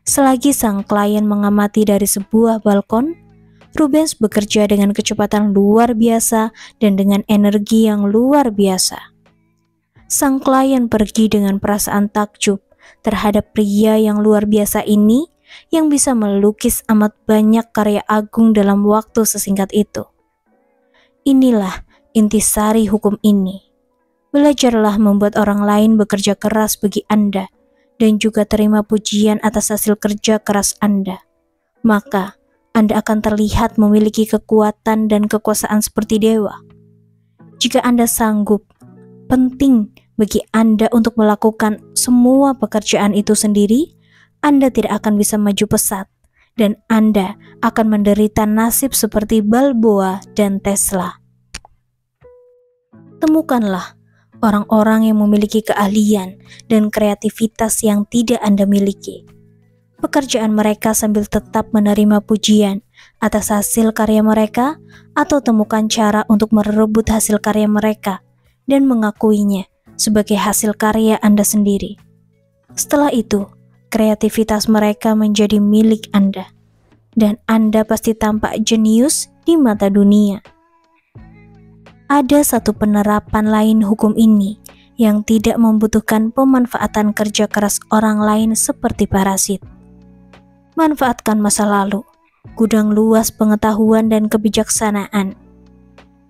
Selagi sang klien mengamati dari sebuah balkon, Rubens bekerja dengan kecepatan luar biasa dan dengan energi yang luar biasa. Sang klien pergi dengan perasaan takjub terhadap pria yang luar biasa ini yang bisa melukis amat banyak karya agung dalam waktu sesingkat itu. Inilah intisari hukum ini. Belajarlah membuat orang lain bekerja keras bagi Anda dan juga terima pujian atas hasil kerja keras Anda. Maka Anda akan terlihat memiliki kekuatan dan kekuasaan seperti dewa. Jika Anda sanggup, penting bagi Anda untuk melakukan semua pekerjaan itu sendiri, Anda tidak akan bisa maju pesat, dan Anda akan menderita nasib seperti Balboa dan Tesla. Temukanlah orang-orang yang memiliki keahlian dan kreativitas yang tidak Anda miliki. Pekerjaan mereka sambil tetap menerima pujian atas hasil karya mereka, atau temukan cara untuk merebut hasil karya mereka dan mengakuinya sebagai hasil karya Anda sendiri. Setelah itu, kreativitas mereka menjadi milik Anda, dan Anda pasti tampak jenius di mata dunia. Ada satu penerapan lain hukum ini yang tidak membutuhkan pemanfaatan kerja keras orang lain seperti parasit. Manfaatkan masa lalu, gudang luas pengetahuan dan kebijaksanaan.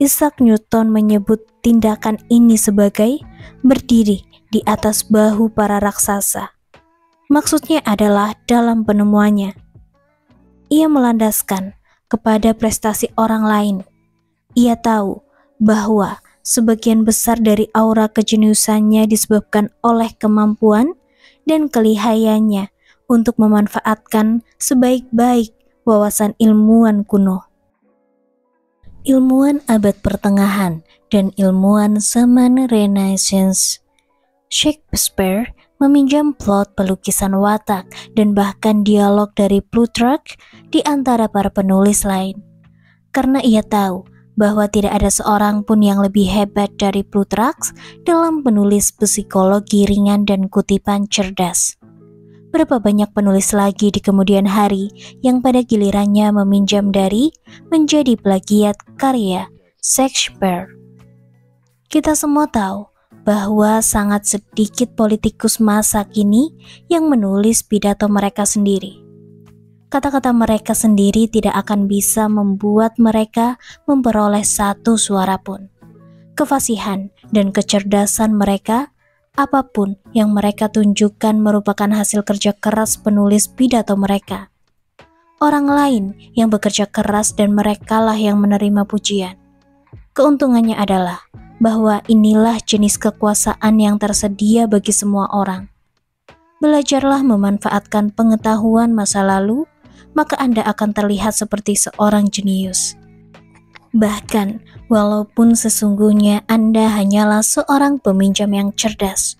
Isaac Newton menyebut tindakan ini sebagai berdiri di atas bahu para raksasa. Maksudnya adalah dalam penemuannya. Ia melandaskan kepada prestasi orang lain. Ia tahu bahwa sebagian besar dari aura kejeniusannya disebabkan oleh kemampuan dan kelihayannya untuk memanfaatkan sebaik-baik wawasan ilmuwan kuno. Ilmuwan abad pertengahan dan ilmuwan zaman Renaissance. Shakespeare meminjam plot pelukisan watak dan bahkan dialog dari Plutarch di antara para penulis lain. Karena ia tahu bahwa tidak ada seorang pun yang lebih hebat dari Plutarch dalam penulis psikologi ringan dan kutipan cerdas. Berapa banyak penulis lagi di kemudian hari yang pada gilirannya meminjam dari menjadi plagiat karya Shakespeare. Kita semua tahu bahwa sangat sedikit politikus masa kini yang menulis pidato mereka sendiri. Kata-kata mereka sendiri tidak akan bisa membuat mereka memperoleh satu suara pun. Kefasihan dan kecerdasan mereka, apapun yang mereka tunjukkan merupakan hasil kerja keras penulis pidato mereka. Orang lain yang bekerja keras dan merekalah yang menerima pujian. Keuntungannya adalah bahwa inilah jenis kekuasaan yang tersedia bagi semua orang. Belajarlah memanfaatkan pengetahuan masa lalu, maka Anda akan terlihat seperti seorang jenius. Bahkan, walaupun sesungguhnya Anda hanyalah seorang peminjam yang cerdas.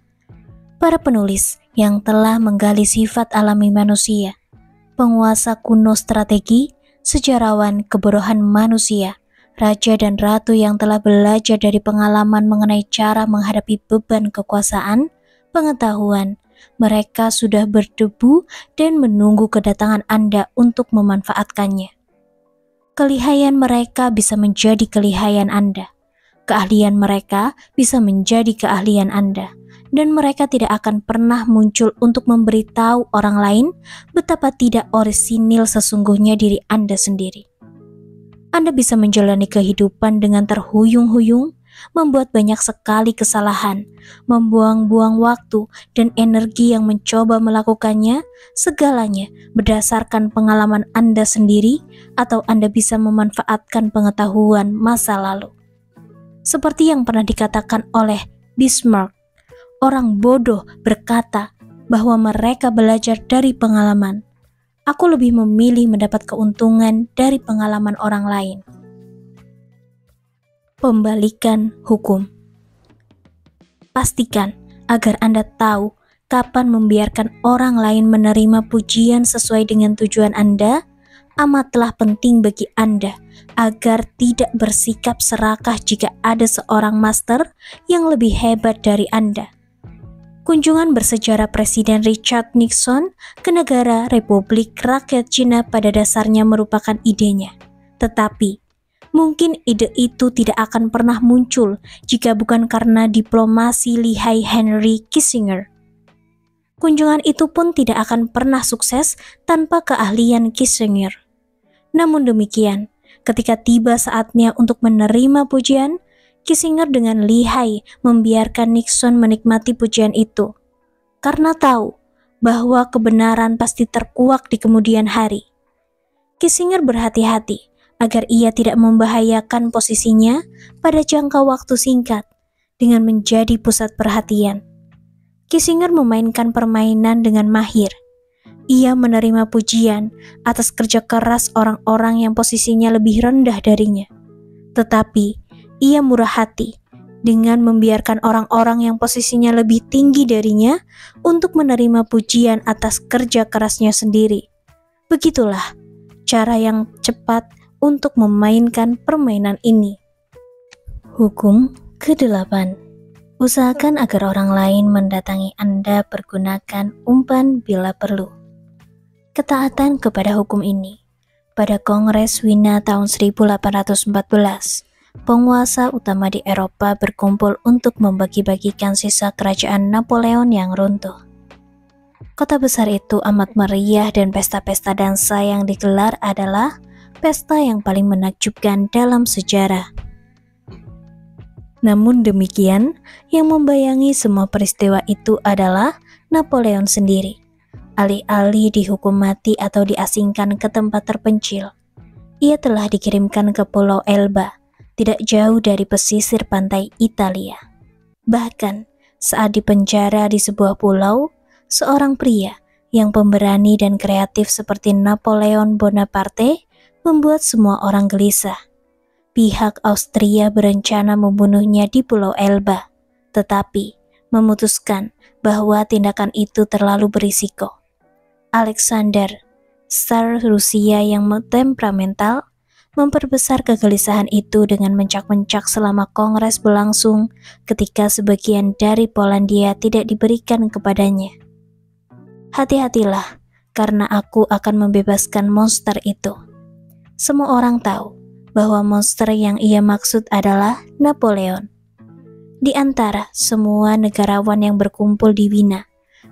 Para penulis yang telah menggali sifat alami manusia, penguasa kuno strategi, sejarawan kebodohan manusia, raja dan ratu yang telah belajar dari pengalaman mengenai cara menghadapi beban kekuasaan, pengetahuan, mereka sudah berdebu dan menunggu kedatangan Anda untuk memanfaatkannya. Kelihayan mereka bisa menjadi kelihayan Anda. Keahlian mereka bisa menjadi keahlian Anda. Dan mereka tidak akan pernah muncul untuk memberitahu orang lain betapa tidak orisinil sesungguhnya diri Anda sendiri. Anda bisa menjalani kehidupan dengan terhuyung-huyung, membuat banyak sekali kesalahan, membuang-buang waktu dan energi yang mencoba melakukannya, segalanya berdasarkan pengalaman Anda sendiri, atau Anda bisa memanfaatkan pengetahuan masa lalu. Seperti yang pernah dikatakan oleh Bismarck, orang bodoh berkata, bahwa mereka belajar dari pengalaman. Aku lebih memilih mendapat keuntungan dari pengalaman orang lain. Pembalikan hukum. Pastikan agar Anda tahu kapan membiarkan orang lain menerima pujian sesuai dengan tujuan Anda amatlah penting bagi Anda agar tidak bersikap serakah jika ada seorang master yang lebih hebat dari Anda. Kunjungan bersejarah Presiden Richard Nixon ke negara Republik Rakyat Cina pada dasarnya merupakan idenya. Tetapi, mungkin ide itu tidak akan pernah muncul jika bukan karena diplomasi lihai Henry Kissinger. Kunjungan itu pun tidak akan pernah sukses tanpa keahlian Kissinger. Namun demikian, ketika tiba saatnya untuk menerima pujian, Kissinger dengan lihai membiarkan Nixon menikmati pujian itu, karena tahu bahwa kebenaran pasti terkuak di kemudian hari. Kissinger berhati-hati agar ia tidak membahayakan posisinya pada jangka waktu singkat dengan menjadi pusat perhatian. Kissinger memainkan permainan dengan mahir. Ia menerima pujian atas kerja keras orang-orang yang posisinya lebih rendah darinya. Tetapi, ia murah hati dengan membiarkan orang-orang yang posisinya lebih tinggi darinya untuk menerima pujian atas kerja kerasnya sendiri. Begitulah cara yang cepat untuk memainkan permainan ini. Hukum ke-8. Usahakan agar orang lain mendatangi Anda pergunakan umpan bila perlu. Ketaatan kepada hukum ini. Pada Kongres Wina tahun 1814, penguasa utama di Eropa berkumpul untuk membagi-bagikan sisa kerajaan Napoleon yang runtuh. Kota besar itu amat meriah dan pesta-pesta dansa yang digelar adalah pesta yang paling menakjubkan dalam sejarah. Namun demikian, yang membayangi semua peristiwa itu adalah Napoleon sendiri. Alih-alih dihukum mati atau diasingkan ke tempat terpencil, ia telah dikirimkan ke Pulau Elba, tidak jauh dari pesisir pantai Italia. Bahkan, saat dipenjara di sebuah pulau, seorang pria yang pemberani dan kreatif seperti Napoleon Bonaparte membuat semua orang gelisah. Pihak Austria berencana membunuhnya di Pulau Elba, tetapi memutuskan bahwa tindakan itu terlalu berisiko. Alexander, Tsar Rusia yang temperamental, memperbesar kegelisahan itu dengan mencak-mencak selama kongres berlangsung ketika sebagian dari Polandia tidak diberikan kepadanya. Hati-hatilah, karena aku akan membebaskan monster itu. Semua orang tahu bahwa monster yang ia maksud adalah Napoleon. Di antara semua negarawan yang berkumpul di Wina,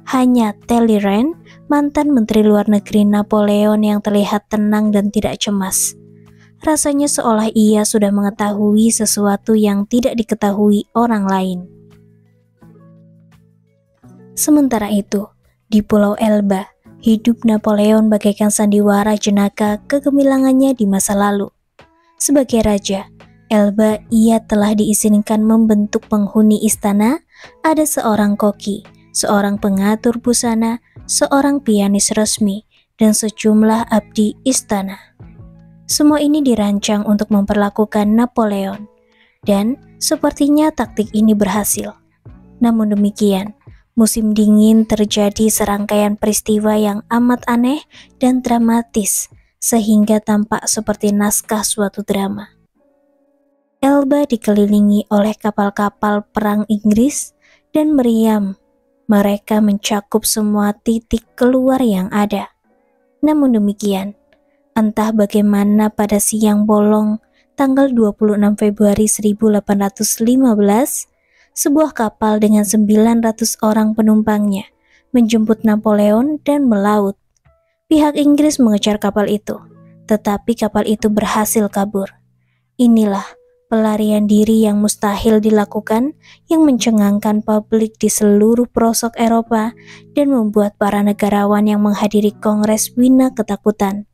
hanya Talleyrand, mantan Menteri Luar Negeri Napoleon yang terlihat tenang dan tidak cemas. Rasanya seolah ia sudah mengetahui sesuatu yang tidak diketahui orang lain. Sementara itu, di Pulau Elba, hidup Napoleon bagaikan sandiwara jenaka kegemilangannya di masa lalu. Sebagai raja, Elba ia telah diizinkan membentuk penghuni istana, ada seorang koki, seorang pengatur busana, seorang pianis resmi, dan sejumlah abdi istana. Semua ini dirancang untuk memperlakukan Napoleon, dan sepertinya taktik ini berhasil. Namun demikian, musim dingin terjadi serangkaian peristiwa yang amat aneh dan dramatis, sehingga tampak seperti naskah suatu drama. Elba dikelilingi oleh kapal-kapal perang Inggris dan meriam. Mereka mencakup semua titik keluar yang ada. Namun demikian, entah bagaimana pada siang bolong tanggal 26 Februari 1815, sebuah kapal dengan 900 orang penumpangnya menjemput Napoleon dan melaut. Pihak Inggris mengejar kapal itu, tetapi kapal itu berhasil kabur. Inilah pelarian diri yang mustahil dilakukan yang mencengangkan publik di seluruh pelosok Eropa dan membuat para negarawan yang menghadiri Kongres Wina ketakutan.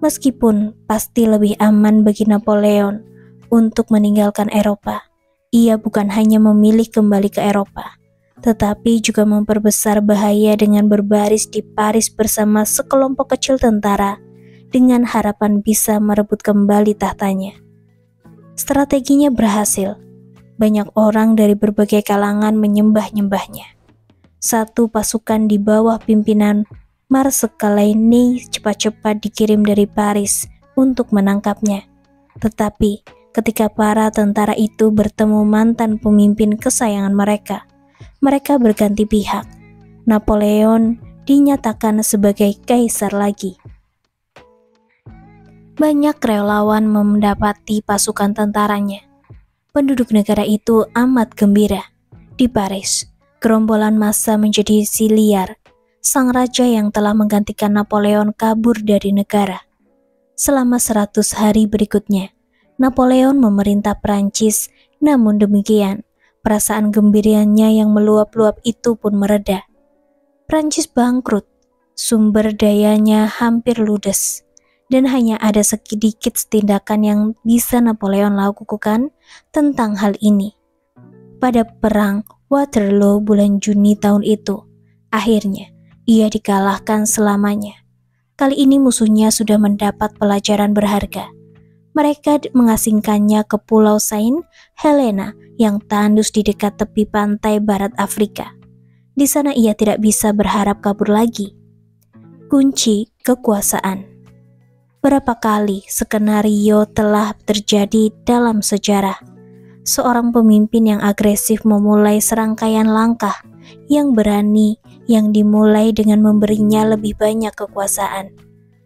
Meskipun pasti lebih aman bagi Napoleon untuk meninggalkan Eropa, ia bukan hanya memilih kembali ke Eropa, tetapi juga memperbesar bahaya dengan berbaris di Paris bersama sekelompok kecil tentara dengan harapan bisa merebut kembali tahtanya. Strateginya berhasil. Banyak orang dari berbagai kalangan menyembah-nyembahnya. Satu pasukan di bawah pimpinan Marsekal Ney cepat-cepat dikirim dari Paris untuk menangkapnya. Tetapi ketika para tentara itu bertemu mantan pemimpin kesayangan mereka berganti pihak. Napoleon dinyatakan sebagai kaisar lagi. Banyak relawan mendapati pasukan tentaranya. Penduduk negara itu amat gembira. Di Paris, gerombolan massa menjadi si liar. Sang raja yang telah menggantikan Napoleon kabur dari negara. Selama 100 hari berikutnya, Napoleon memerintah Prancis, namun demikian, perasaan gembiranya yang meluap-luap itu pun mereda. Prancis bangkrut, sumber dayanya hampir ludes, dan hanya ada sedikit tindakan yang bisa Napoleon lakukan tentang hal ini. Pada perang Waterloo bulan Juni tahun itu, akhirnya ia dikalahkan selamanya. Kali ini musuhnya sudah mendapat pelajaran berharga. Mereka mengasingkannya ke Pulau Saint Helena yang tandus di dekat tepi pantai barat Afrika. Di sana ia tidak bisa berharap kabur lagi. Kunci kekuasaan. Berapa kali skenario telah terjadi dalam sejarah. Seorang pemimpin yang agresif memulai serangkaian langkah yang berani yang dimulai dengan memberinya lebih banyak kekuasaan.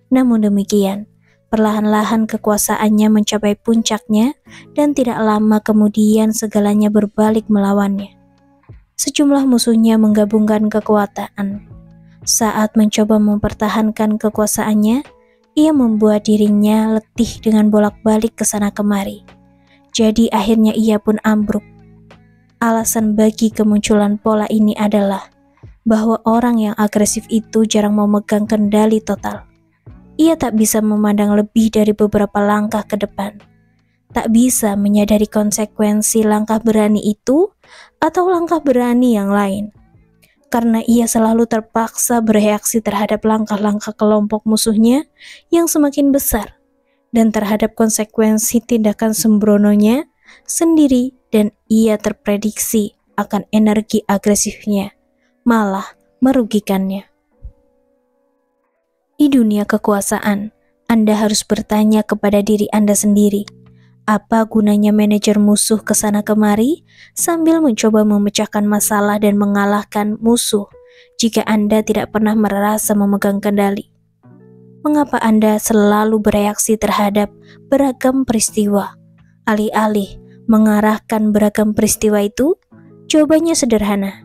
Namun demikian, perlahan-lahan kekuasaannya mencapai puncaknya dan tidak lama kemudian segalanya berbalik melawannya. Sejumlah musuhnya menggabungkan kekuatan. Saat mencoba mempertahankan kekuasaannya, ia membuat dirinya letih dengan bolak-balik ke sana kemari. Jadi akhirnya ia pun ambruk. Alasan bagi kemunculan pola ini adalah bahwa orang yang agresif itu jarang memegang kendali total. Ia tak bisa memandang lebih dari beberapa langkah ke depan. Tak bisa menyadari konsekuensi langkah berani itu atau langkah berani yang lain. Karena ia selalu terpaksa bereaksi terhadap langkah-langkah kelompok musuhnya yang semakin besar dan terhadap konsekuensi tindakan sembrononya sendiri, dan ia terprediksi akan energi agresifnya malah merugikannya. Di dunia kekuasaan, Anda harus bertanya kepada diri Anda sendiri, apa gunanya manajer musuh ke sana kemari sambil mencoba memecahkan masalah dan mengalahkan musuh jika Anda tidak pernah merasa memegang kendali? Mengapa Anda selalu bereaksi terhadap beragam peristiwa, alih-alih mengarahkan beragam peristiwa itu? Jawabannya sederhana.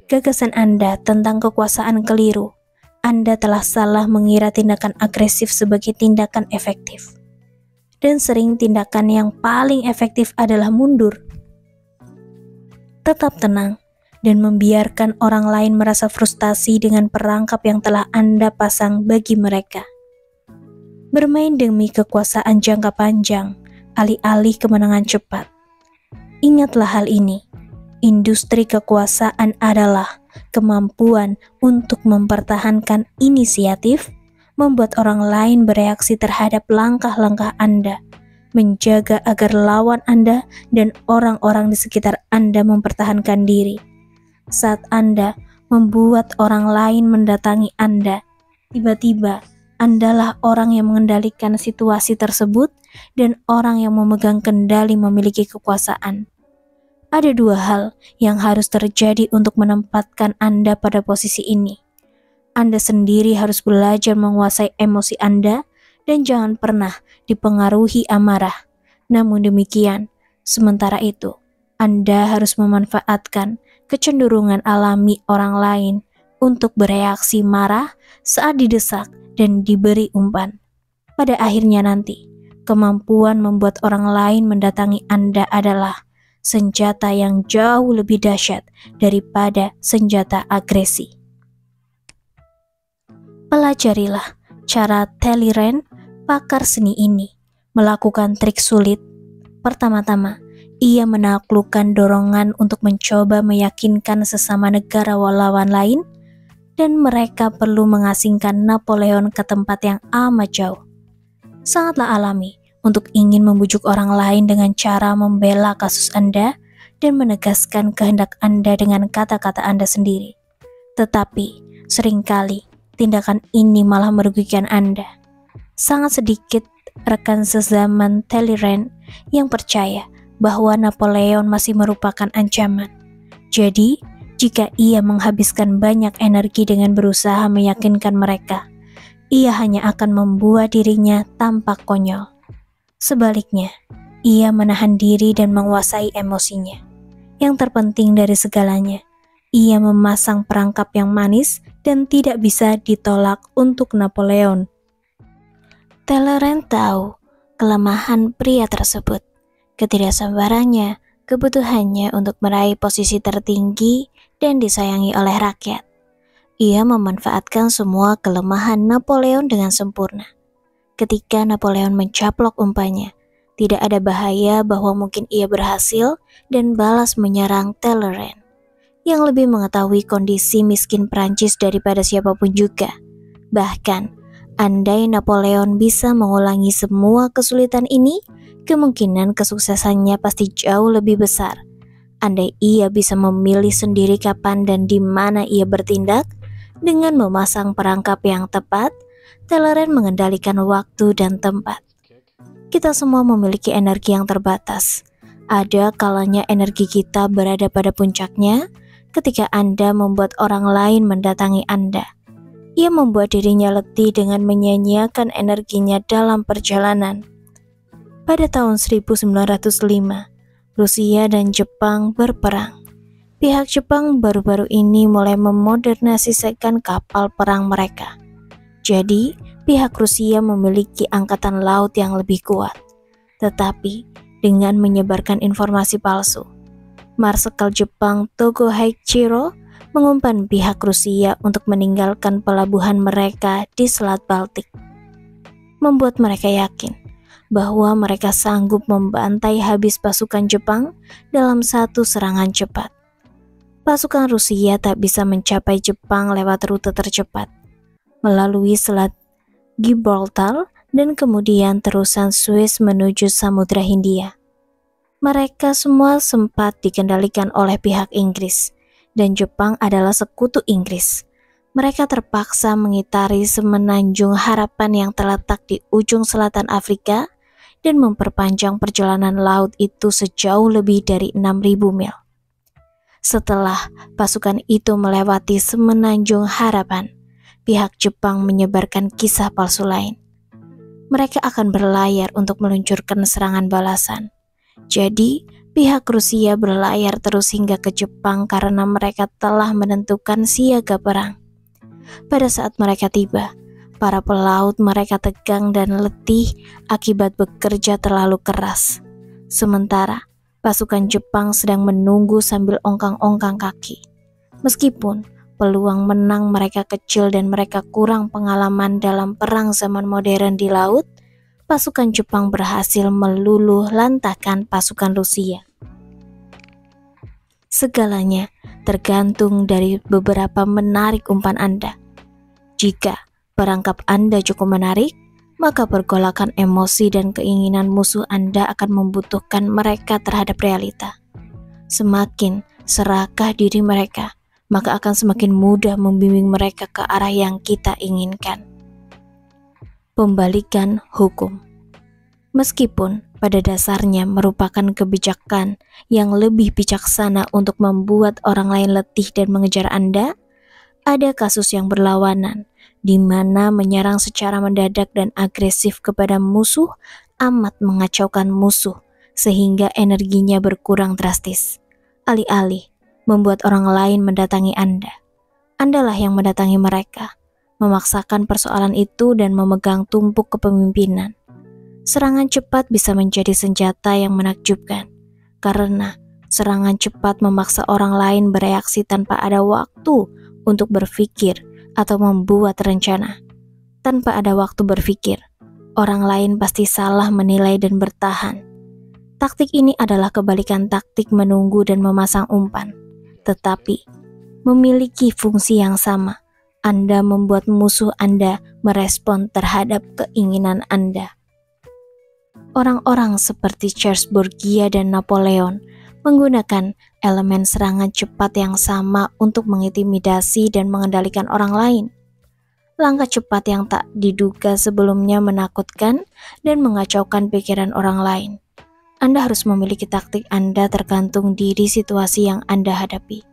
Gagasan Anda tentang kekuasaan keliru. Anda telah salah mengira tindakan agresif sebagai tindakan efektif. Dan sering tindakan yang paling efektif adalah mundur. Tetap tenang dan membiarkan orang lain merasa frustasi dengan perangkap yang telah Anda pasang bagi mereka. Bermain demi kekuasaan jangka panjang, alih-alih kemenangan cepat. Ingatlah hal ini. Industri kekuasaan adalah kemampuan untuk mempertahankan inisiatif, membuat orang lain bereaksi terhadap langkah-langkah Anda, menjaga agar lawan Anda dan orang-orang di sekitar Anda mempertahankan diri. Saat Anda membuat orang lain mendatangi Anda, tiba-tiba Andalah orang yang mengendalikan situasi tersebut dan orang yang memegang kendali memiliki kekuasaan. Ada dua hal yang harus terjadi untuk menempatkan Anda pada posisi ini. Anda sendiri harus belajar menguasai emosi Anda dan jangan pernah dipengaruhi amarah. Namun demikian, sementara itu, Anda harus memanfaatkan kecenderungan alami orang lain untuk bereaksi marah saat didesak dan diberi umpan. Pada akhirnya nanti, kemampuan membuat orang lain mendatangi Anda adalah senjata yang jauh lebih dahsyat daripada senjata agresi. Pelajarilah cara Talleyrand, pakar seni ini, melakukan trik sulit. Pertama-tama, Ia menaklukkan dorongan untuk mencoba meyakinkan sesama negara lawan lain dan mereka perlu mengasingkan Napoleon ke tempat yang amat jauh. Sangatlah alami untuk ingin membujuk orang lain dengan cara membela kasus Anda dan menegaskan kehendak Anda dengan kata-kata Anda sendiri. Tetapi, seringkali tindakan ini malah merugikan Anda. Sangat sedikit rekan sezaman Talleyrand yang percaya bahwa Napoleon masih merupakan ancaman. Jadi, jika ia menghabiskan banyak energi dengan berusaha meyakinkan mereka, ia hanya akan membuat dirinya tampak konyol. Sebaliknya, ia menahan diri dan menguasai emosinya. Yang terpenting dari segalanya, ia memasang perangkap yang manis dan tidak bisa ditolak untuk Napoleon. Talleyrand tahu kelemahan pria tersebut, ketidaksabarannya, kebutuhannya untuk meraih posisi tertinggi dan disayangi oleh rakyat. Ia memanfaatkan semua kelemahan Napoleon dengan sempurna. Ketika Napoleon mencaplok umpanya, tidak ada bahaya bahwa mungkin ia berhasil dan balas menyerang Talleyrand, yang lebih mengetahui kondisi miskin Prancis daripada siapapun juga. Bahkan, andai Napoleon bisa mengulangi semua kesulitan ini, kemungkinan kesuksesannya pasti jauh lebih besar. Andai ia bisa memilih sendiri kapan dan di mana ia bertindak, dengan memasang perangkap yang tepat, Talleyrand mengendalikan waktu dan tempat. Kita semua memiliki energi yang terbatas. Ada kalanya energi kita berada pada puncaknya ketika Anda membuat orang lain mendatangi Anda. Ia membuat dirinya letih dengan menyia-nyiakan energinya dalam perjalanan. Pada tahun 1905, Rusia dan Jepang berperang. Pihak Jepang baru-baru ini mulai memodernisasikan kapal perang mereka. Jadi, pihak Rusia memiliki angkatan laut yang lebih kuat. Tetapi, dengan menyebarkan informasi palsu, Marsekal Jepang Togo Haichiro mengumpan pihak Rusia untuk meninggalkan pelabuhan mereka di Selat Baltik. Membuat mereka yakin bahwa mereka sanggup membantai habis pasukan Jepang dalam satu serangan cepat. Pasukan Rusia tak bisa mencapai Jepang lewat rute tercepat, melalui Selat Gibraltar dan kemudian terusan Suez menuju Samudra Hindia. Mereka semua sempat dikendalikan oleh pihak Inggris, dan Jepang adalah sekutu Inggris. Mereka terpaksa mengitari semenanjung Harapan yang terletak di ujung selatan Afrika dan memperpanjang perjalanan laut itu sejauh lebih dari 6.000 mil. Setelah pasukan itu melewati semenanjung Harapan, pihak Jepang menyebarkan kisah palsu lain. Mereka akan berlayar untuk meluncurkan serangan balasan. Jadi, pihak Rusia berlayar terus hingga ke Jepang karena mereka telah menentukan siaga perang. Pada saat mereka tiba, para pelaut mereka tegang dan letih akibat bekerja terlalu keras. Sementara, pasukan Jepang sedang menunggu sambil ongkang-ongkang kaki. Meskipun peluang menang mereka kecil dan mereka kurang pengalaman dalam perang zaman modern di laut, pasukan Jepang berhasil meluluh lantahkan pasukan Rusia. Segalanya tergantung dari beberapa menarik umpan Anda. Jika perangkap Anda cukup menarik, maka pergolakan emosi dan keinginan musuh Anda akan membutuhkan mereka terhadap realita. Semakin serakah diri mereka, maka akan semakin mudah membimbing mereka ke arah yang kita inginkan. Pembalikan hukum. Meskipun pada dasarnya merupakan kebijakan yang lebih bijaksana untuk membuat orang lain letih dan mengejar Anda, ada kasus yang berlawanan, di mana menyerang secara mendadak dan agresif kepada musuh amat mengacaukan musuh, sehingga energinya berkurang drastis. Alih-alih membuat orang lain mendatangi Anda, Andalah yang mendatangi mereka, memaksakan persoalan itu dan memegang tumpuk kepemimpinan. Serangan cepat bisa menjadi senjata yang menakjubkan, karena serangan cepat memaksa orang lain bereaksi tanpa ada waktu untuk berpikir atau membuat rencana. Tanpa ada waktu berpikir, orang lain pasti salah menilai dan bertahan. Taktik ini adalah kebalikan taktik menunggu dan memasang umpan, tetapi memiliki fungsi yang sama. Anda membuat musuh Anda merespon terhadap keinginan Anda. Orang-orang seperti Charles Borgia dan Napoleon menggunakan elemen serangan cepat yang sama untuk mengintimidasi dan mengendalikan orang lain. Langkah cepat yang tak diduga sebelumnya menakutkan dan mengacaukan pikiran orang lain. Anda harus memiliki taktik Anda tergantung diri situasi yang Anda hadapi.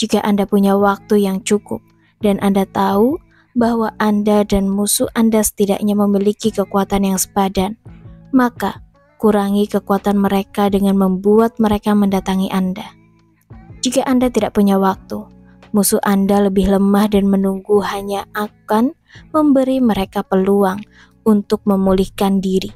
Jika Anda punya waktu yang cukup dan Anda tahu bahwa Anda dan musuh Anda setidaknya memiliki kekuatan yang sepadan, maka kurangi kekuatan mereka dengan membuat mereka mendatangi Anda. Jika Anda tidak punya waktu, musuh Anda lebih lemah dan menunggu hanya akan memberi mereka peluang untuk memulihkan diri.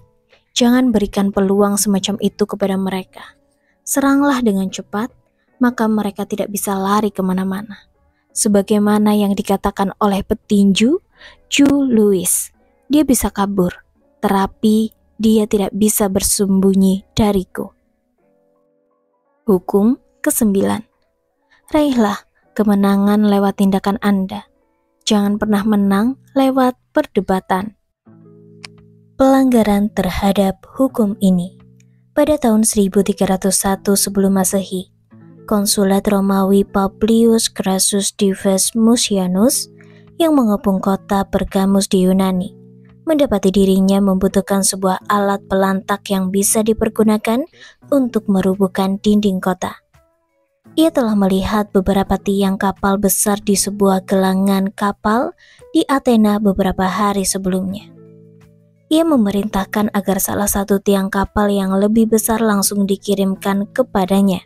Jangan berikan peluang semacam itu kepada mereka. Seranglah dengan cepat, maka mereka tidak bisa lari kemana-mana. Sebagaimana yang dikatakan oleh petinju Joe Louis, dia bisa kabur, tetapi dia tidak bisa bersembunyi dariku. Hukum ke-9. Raihlah kemenangan lewat tindakan Anda. Jangan pernah menang lewat perdebatan. Pelanggaran terhadap hukum ini. Pada tahun 1301 sebelum Masehi, Konsulat Romawi Publius Crassus Dives Mucianus yang mengepung kota Pergamus di Yunani mendapati dirinya membutuhkan sebuah alat pelantak yang bisa dipergunakan untuk merubuhkan dinding kota. Ia telah melihat beberapa tiang kapal besar di sebuah gelangan kapal di Athena beberapa hari sebelumnya. Ia memerintahkan agar salah satu tiang kapal yang lebih besar langsung dikirimkan kepadanya.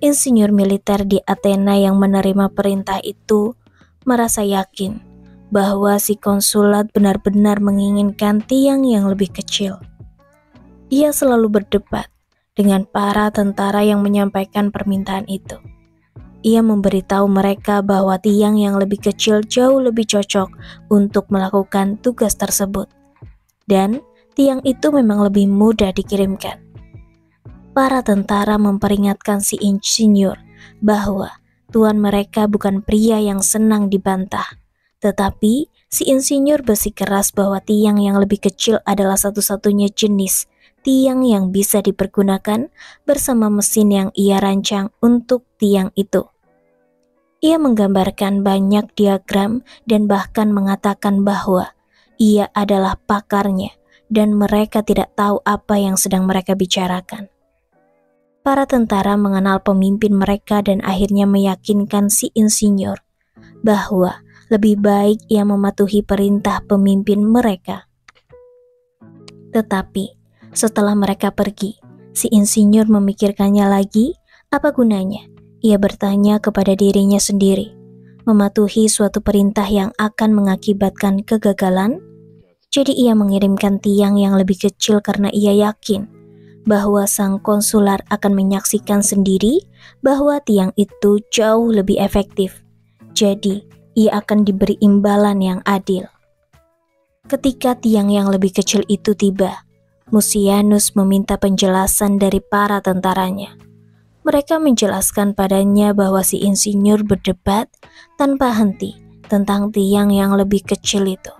Insinyur militer di Athena yang menerima perintah itu merasa yakin bahwa si konsulat benar-benar menginginkan tiang yang lebih kecil. Ia selalu berdebat dengan para tentara yang menyampaikan permintaan itu. Ia memberitahu mereka bahwa tiang yang lebih kecil jauh lebih cocok untuk melakukan tugas tersebut, dan tiang itu memang lebih mudah dikirimkan. Para tentara memperingatkan si insinyur bahwa tuan mereka bukan pria yang senang dibantah, tetapi si insinyur bersikeras bahwa tiang yang lebih kecil adalah satu-satunya jenis tiang yang bisa dipergunakan bersama mesin yang ia rancang untuk tiang itu. Ia menggambarkan banyak diagram dan bahkan mengatakan bahwa ia adalah pakarnya dan mereka tidak tahu apa yang sedang mereka bicarakan. Para tentara mengenal pemimpin mereka dan akhirnya meyakinkan si insinyur bahwa lebih baik ia mematuhi perintah pemimpin mereka. Tetapi setelah mereka pergi, si insinyur memikirkannya lagi, apa gunanya? Ia bertanya kepada dirinya sendiri, mematuhi suatu perintah yang akan mengakibatkan kegagalan? Jadi ia mengirimkan tiang yang lebih kecil karena ia yakin bahwa sang konsular akan menyaksikan sendiri bahwa tiang itu jauh lebih efektif. Jadi, ia akan diberi imbalan yang adil. Ketika tiang yang lebih kecil itu tiba, Mucianus meminta penjelasan dari para tentaranya. Mereka menjelaskan padanya bahwa si insinyur berdebat tanpa henti tentang tiang yang lebih kecil itu,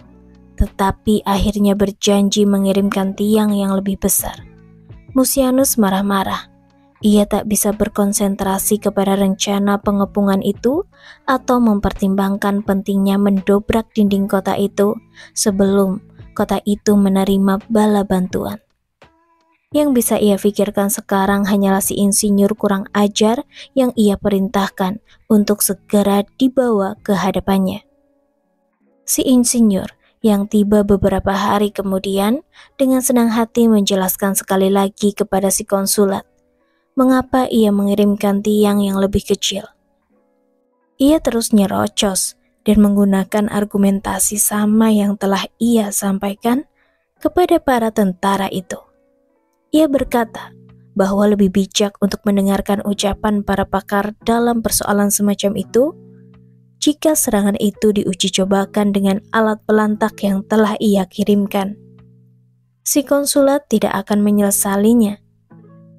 tetapi akhirnya berjanji mengirimkan tiang yang lebih besar. Mucianus marah-marah. Ia tak bisa berkonsentrasi kepada rencana pengepungan itu atau mempertimbangkan pentingnya mendobrak dinding kota itu sebelum kota itu menerima bala bantuan. Yang bisa ia pikirkan sekarang hanyalah si insinyur kurang ajar yang ia perintahkan untuk segera dibawa ke hadapannya. Si insinyur yang tiba beberapa hari kemudian dengan senang hati menjelaskan sekali lagi kepada si konsulat mengapa ia mengirimkan tiang yang lebih kecil. Ia terus nyerocos dan menggunakan argumentasi sama yang telah ia sampaikan kepada para tentara itu. Ia berkata bahwa lebih bijak untuk mendengarkan ucapan para pakar dalam persoalan semacam itu jika serangan itu diuji cobakan dengan alat pelantak yang telah ia kirimkan. Si konsulat tidak akan menyesalinya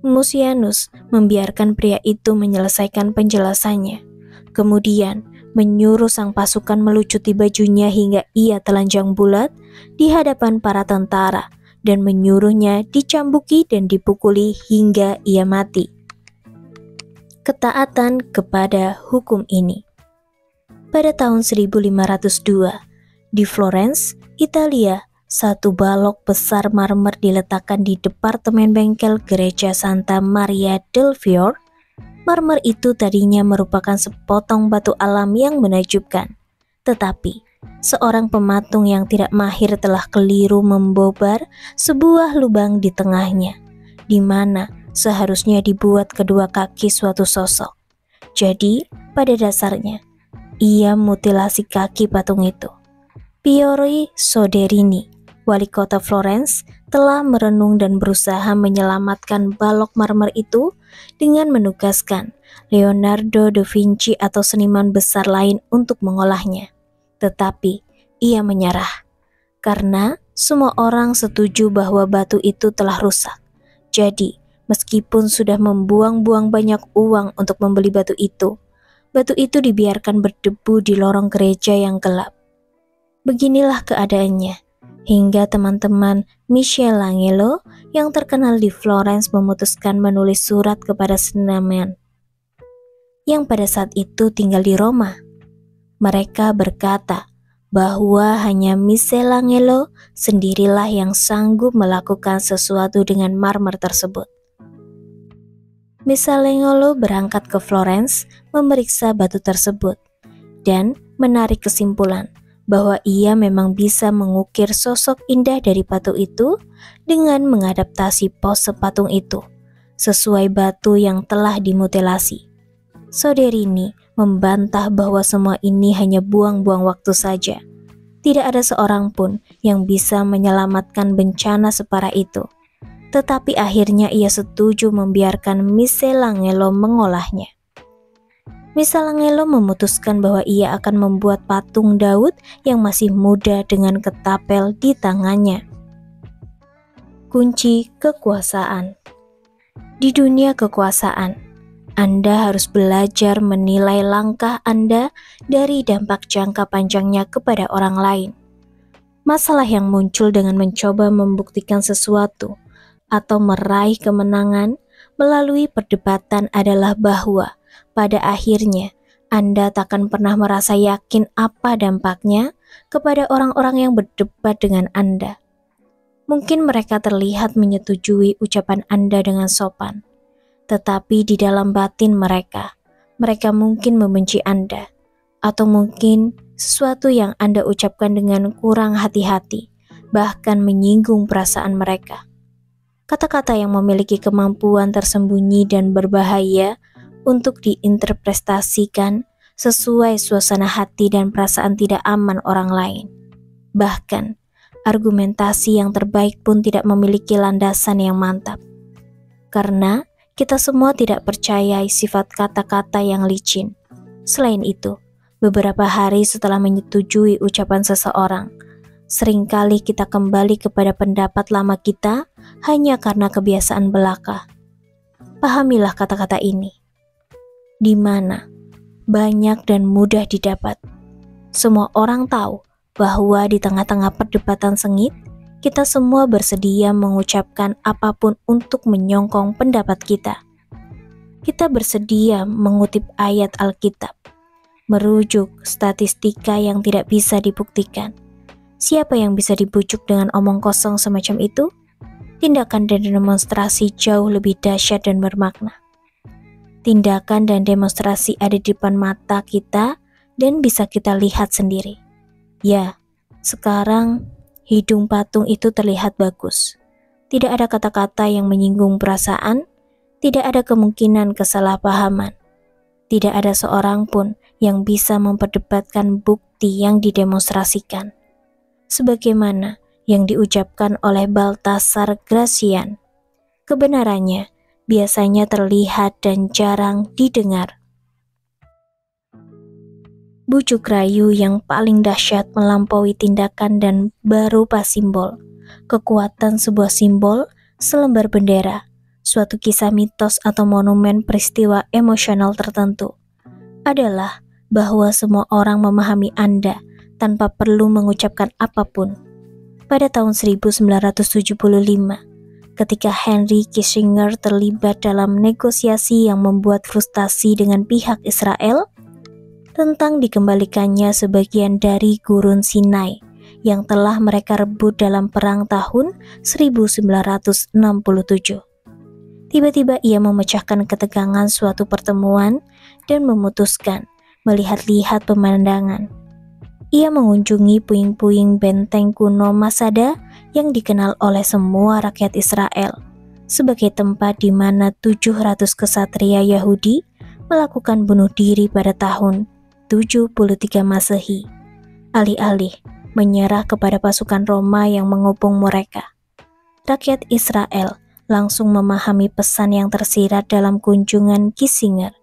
Musianus membiarkan pria itu menyelesaikan penjelasannya, kemudian menyuruh sang pasukan melucuti bajunya hingga ia telanjang bulat di hadapan para tentara dan menyuruhnya dicambuki dan dipukuli hingga ia mati. Ketaatan kepada hukum ini. Pada tahun 1502, di Florence, Italia, satu balok besar marmer diletakkan di departemen bengkel gereja Santa Maria del Fiore. Marmer itu tadinya merupakan sepotong batu alam yang menakjubkan. Tetapi, seorang pematung yang tidak mahir telah keliru membobar sebuah lubang di tengahnya, di mana seharusnya dibuat kedua kaki suatu sosok. Jadi, pada dasarnya, ia mutilasi kaki patung itu. Piero Soderini, wali kota Florence, telah merenung dan berusaha menyelamatkan balok marmer itu dengan menugaskan Leonardo da Vinci atau seniman besar lain untuk mengolahnya. Tetapi ia menyerah karena semua orang setuju bahwa batu itu telah rusak. Jadi, meskipun sudah membuang-buang banyak uang untuk membeli batu itu dibiarkan berdebu di lorong gereja yang gelap. Beginilah keadaannya, hingga teman-teman Michelangelo yang terkenal di Florence memutuskan menulis surat kepada seniman yang pada saat itu tinggal di Roma. Mereka berkata bahwa hanya Michelangelo sendirilah yang sanggup melakukan sesuatu dengan marmer tersebut. Michelangelo berangkat ke Florence memeriksa batu tersebut dan menarik kesimpulan bahwa ia memang bisa mengukir sosok indah dari batu itu dengan mengadaptasi pose patung itu sesuai batu yang telah dimutilasi. Soderini membantah bahwa semua ini hanya buang-buang waktu saja. Tidak ada seorang pun yang bisa menyelamatkan bencana separah itu. Tetapi akhirnya ia setuju membiarkan Michelangelo mengolahnya. Michelangelo memutuskan bahwa ia akan membuat patung Daud yang masih muda dengan ketapel di tangannya. Kunci kekuasaan. Di dunia kekuasaan, Anda harus belajar menilai langkah Anda dari dampak jangka panjangnya kepada orang lain. Masalah yang muncul dengan mencoba membuktikan sesuatu atau meraih kemenangan melalui perdebatan adalah bahwa pada akhirnya, Anda takkan pernah merasa yakin apa dampaknya kepada orang-orang yang berdebat dengan Anda. Mungkin mereka terlihat menyetujui ucapan Anda dengan sopan, tetapi di dalam batin mereka mungkin membenci Anda, atau mungkin sesuatu yang Anda ucapkan dengan kurang hati-hati, bahkan menyinggung perasaan mereka. Kata-kata yang memiliki kemampuan tersembunyi dan berbahaya untuk diinterpretasikan sesuai suasana hati dan perasaan tidak aman orang lain. Bahkan, argumentasi yang terbaik pun tidak memiliki landasan yang mantap. Karena kita semua tidak percaya sifat kata-kata yang licin. Selain itu, beberapa hari setelah menyetujui ucapan seseorang, seringkali kita kembali kepada pendapat lama kita hanya karena kebiasaan belaka. Pahamilah kata-kata ini. Di mana banyak dan mudah didapat. Semua orang tahu bahwa di tengah-tengah perdebatan sengit, kita semua bersedia mengucapkan apapun untuk menyongkong pendapat kita. Kita bersedia mengutip ayat Alkitab, merujuk statistika yang tidak bisa dibuktikan. Siapa yang bisa dibujuk dengan omong kosong semacam itu? Tindakan dan demonstrasi jauh lebih dahsyat dan bermakna. Tindakan dan demonstrasi ada di depan mata kita dan bisa kita lihat sendiri. Ya, sekarang hidung patung itu terlihat bagus. Tidak ada kata-kata yang menyinggung perasaan, tidak ada kemungkinan kesalahpahaman. Tidak ada seorang pun yang bisa memperdebatkan bukti yang didemonstrasikan. Sebagaimana yang diucapkan oleh Baltasar Gracian, kebenarannya biasanya terlihat dan jarang didengar. Bujuk rayu yang paling dahsyat melampaui tindakan dan berupa simbol. Kekuatan sebuah simbol, selembar bendera, suatu kisah mitos atau monumen peristiwa emosional tertentu, adalah bahwa semua orang memahami Anda tanpa perlu mengucapkan apapun. Pada tahun 1975, ketika Henry Kissinger terlibat dalam negosiasi yang membuat frustasi dengan pihak Israel tentang dikembalikannya sebagian dari Gurun Sinai yang telah mereka rebut dalam perang tahun 1967. Tiba-tiba ia memecahkan ketegangan suatu pertemuan dan memutuskan melihat-lihat pemandangan. Ia mengunjungi puing-puing benteng kuno Masada yang dikenal oleh semua rakyat Israel sebagai tempat di mana 700 kesatria Yahudi melakukan bunuh diri pada tahun 73 Masehi, alih-alih menyerah kepada pasukan Roma yang mengepung mereka. Rakyat Israel langsung memahami pesan yang tersirat dalam kunjungan Kissinger.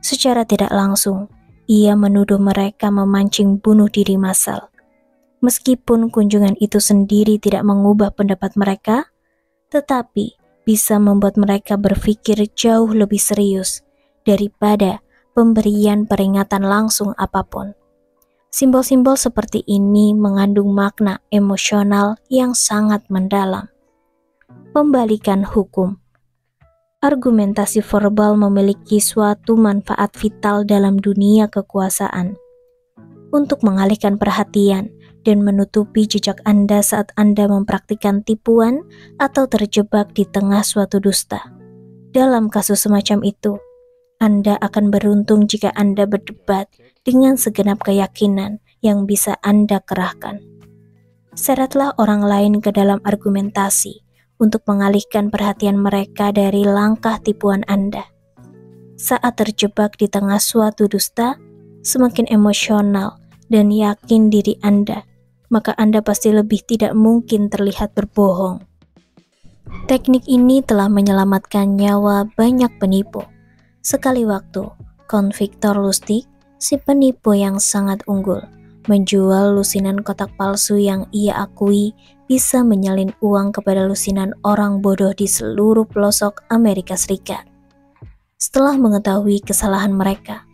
Secara tidak langsung, ia menuduh mereka memancing bunuh diri massal. Meskipun kunjungan itu sendiri tidak mengubah pendapat mereka, tetapi bisa membuat mereka berpikir jauh lebih serius daripada pemberian peringatan langsung apapun. Simbol-simbol seperti ini mengandung makna emosional yang sangat mendalam. Pembalikan hukum. Argumentasi verbal memiliki suatu manfaat vital dalam dunia kekuasaan untuk mengalihkan perhatian dan menutupi jejak Anda saat Anda mempraktikkan tipuan atau terjebak di tengah suatu dusta. Dalam kasus semacam itu, Anda akan beruntung jika Anda berdebat dengan segenap keyakinan yang bisa Anda kerahkan. Seretlah orang lain ke dalam argumentasi untuk mengalihkan perhatian mereka dari langkah tipuan Anda. Saat terjebak di tengah suatu dusta, semakin emosional dan yakin diri Anda, maka Anda pasti lebih tidak mungkin terlihat berbohong. Teknik ini telah menyelamatkan nyawa banyak penipu. Sekali waktu, Victor Lustig, si penipu yang sangat unggul, menjual lusinan kotak palsu yang ia akui bisa menyalin uang kepada lusinan orang bodoh di seluruh pelosok Amerika Serikat. Setelah mengetahui kesalahan mereka,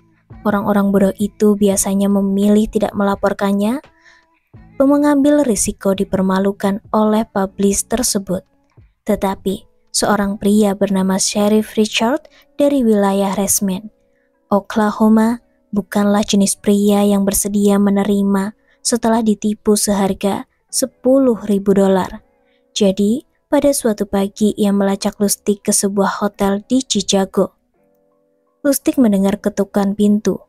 orang-orang bodoh itu biasanya memilih tidak melaporkannya, mengambil risiko dipermalukan oleh publis tersebut. Tetapi, seorang pria bernama Sheriff Richard dari wilayah Resmen, Oklahoma, bukanlah jenis pria yang bersedia menerima setelah ditipu seharga $10.000. Jadi, pada suatu pagi ia melacak Lustig ke sebuah hotel di Chicago. Lustig mendengar ketukan pintu.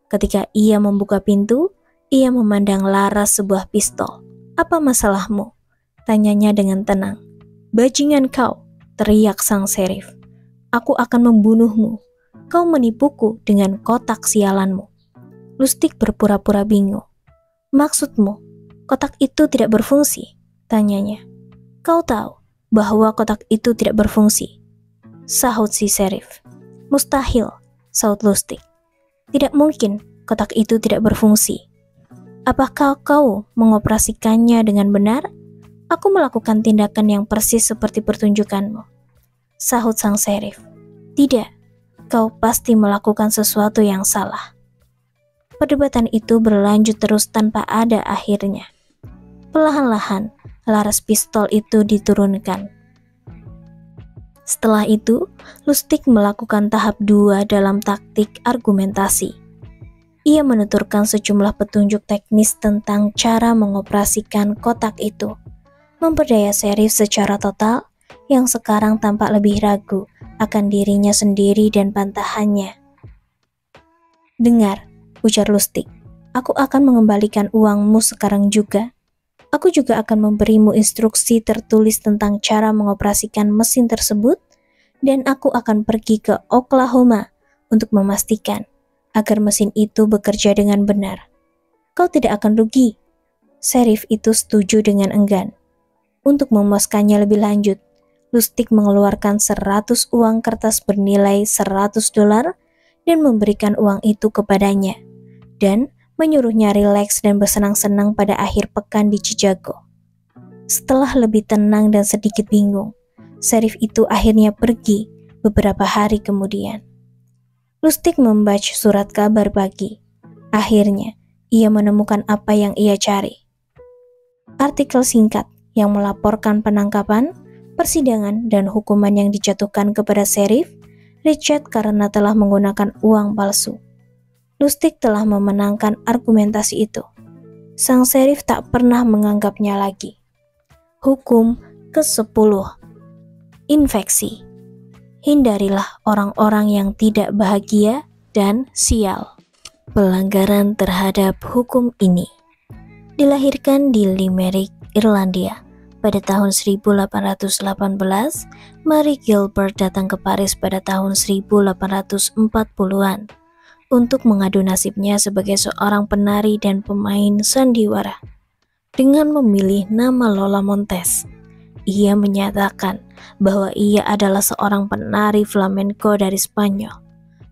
Ketika ia membuka pintu, ia memandang laras sebuah pistol. "Apa masalahmu?" tanyanya dengan tenang. "Bajingan kau," teriak sang sheriff. "Aku akan membunuhmu. Kau menipuku dengan kotak sialanmu." Lustig berpura-pura bingung. "Maksudmu, kotak itu tidak berfungsi?" tanyanya. "Kau tahu bahwa kotak itu tidak berfungsi," sahut si sheriff. "Mustahil," sahut Lustig. "Tidak mungkin kotak itu tidak berfungsi. Apakah kau mengoperasikannya dengan benar?" "Aku melakukan tindakan yang persis seperti pertunjukanmu," sahut sang sheriff. "Tidak, kau pasti melakukan sesuatu yang salah." Perdebatan itu berlanjut terus tanpa ada akhirnya. Perlahan-lahan, laras pistol itu diturunkan. Setelah itu, Lustig melakukan tahap 2 dalam taktik argumentasi. Ia menuturkan sejumlah petunjuk teknis tentang cara mengoperasikan kotak itu, memperdaya sheriff secara total yang sekarang tampak lebih ragu akan dirinya sendiri dan bantahannya. "Dengar," ujar Lustig, "aku akan mengembalikan uangmu sekarang juga. Aku juga akan memberimu instruksi tertulis tentang cara mengoperasikan mesin tersebut, dan aku akan pergi ke Oklahoma untuk memastikan agar mesin itu bekerja dengan benar. Kau tidak akan rugi." Sheriff itu setuju dengan enggan. Untuk memuaskannya lebih lanjut, Lustig mengeluarkan 100 uang kertas bernilai $100 dan memberikan uang itu kepadanya, dan menyuruhnya rileks dan bersenang-senang pada akhir pekan di Chicago. Setelah lebih tenang dan sedikit bingung, Sheriff itu akhirnya pergi beberapa hari kemudian. Lustig membaca surat kabar pagi. Akhirnya, ia menemukan apa yang ia cari. Artikel singkat yang melaporkan penangkapan, persidangan, dan hukuman yang dijatuhkan kepada Sheriff Richard karena telah menggunakan uang palsu. Lustig telah memenangkan argumentasi itu. Sang Sheriff tak pernah menganggapnya lagi. Hukum ke-10. Infeksi. Hindarilah orang-orang yang tidak bahagia dan sial. Pelanggaran terhadap hukum ini dilahirkan di Limerick, Irlandia. Pada tahun 1818, Mary Gilbert datang ke Paris pada tahun 1840-an untuk mengadu nasibnya sebagai seorang penari dan pemain sandiwara. Dengan memilih nama Lola Montes, ia menyatakan bahwa ia adalah seorang penari flamenco dari Spanyol.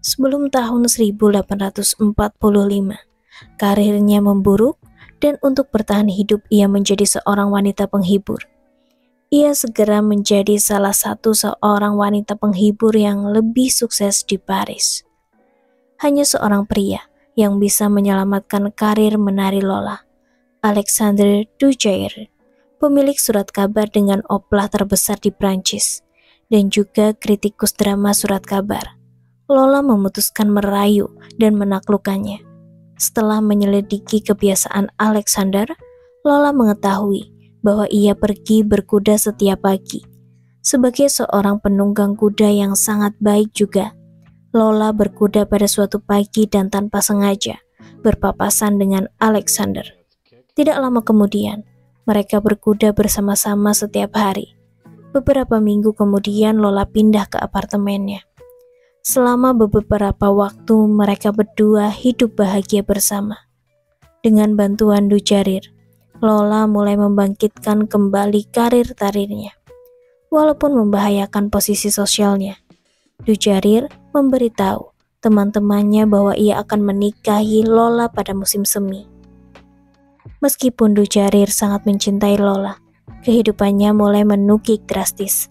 Sebelum tahun 1845, karirnya memburuk dan untuk bertahan hidup ia menjadi seorang wanita penghibur. Ia segera menjadi salah satu seorang wanita penghibur yang lebih sukses di Paris. Hanya seorang pria yang bisa menyelamatkan karir menari Lola, Alexandre Dujair, pemilik surat kabar dengan oplah terbesar di Prancis, dan juga kritikus drama surat kabar. Lola memutuskan merayu dan menaklukkannya. Setelah menyelidiki kebiasaan Alexander, Lola mengetahui bahwa ia pergi berkuda setiap pagi. Sebagai seorang penunggang kuda yang sangat baik juga, Lola berkuda pada suatu pagi dan tanpa sengaja berpapasan dengan Alexander. Tidak lama kemudian, mereka berkuda bersama-sama setiap hari. Beberapa minggu kemudian Lola pindah ke apartemennya. Selama beberapa waktu mereka berdua hidup bahagia bersama. Dengan bantuan Dujarir, Lola mulai membangkitkan kembali karir-tarirnya. Walaupun membahayakan posisi sosialnya, Dujarir memberitahu teman-temannya bahwa ia akan menikahi Lola pada musim semi. Meskipun Dujarir sangat mencintai Lola, kehidupannya mulai menukik drastis.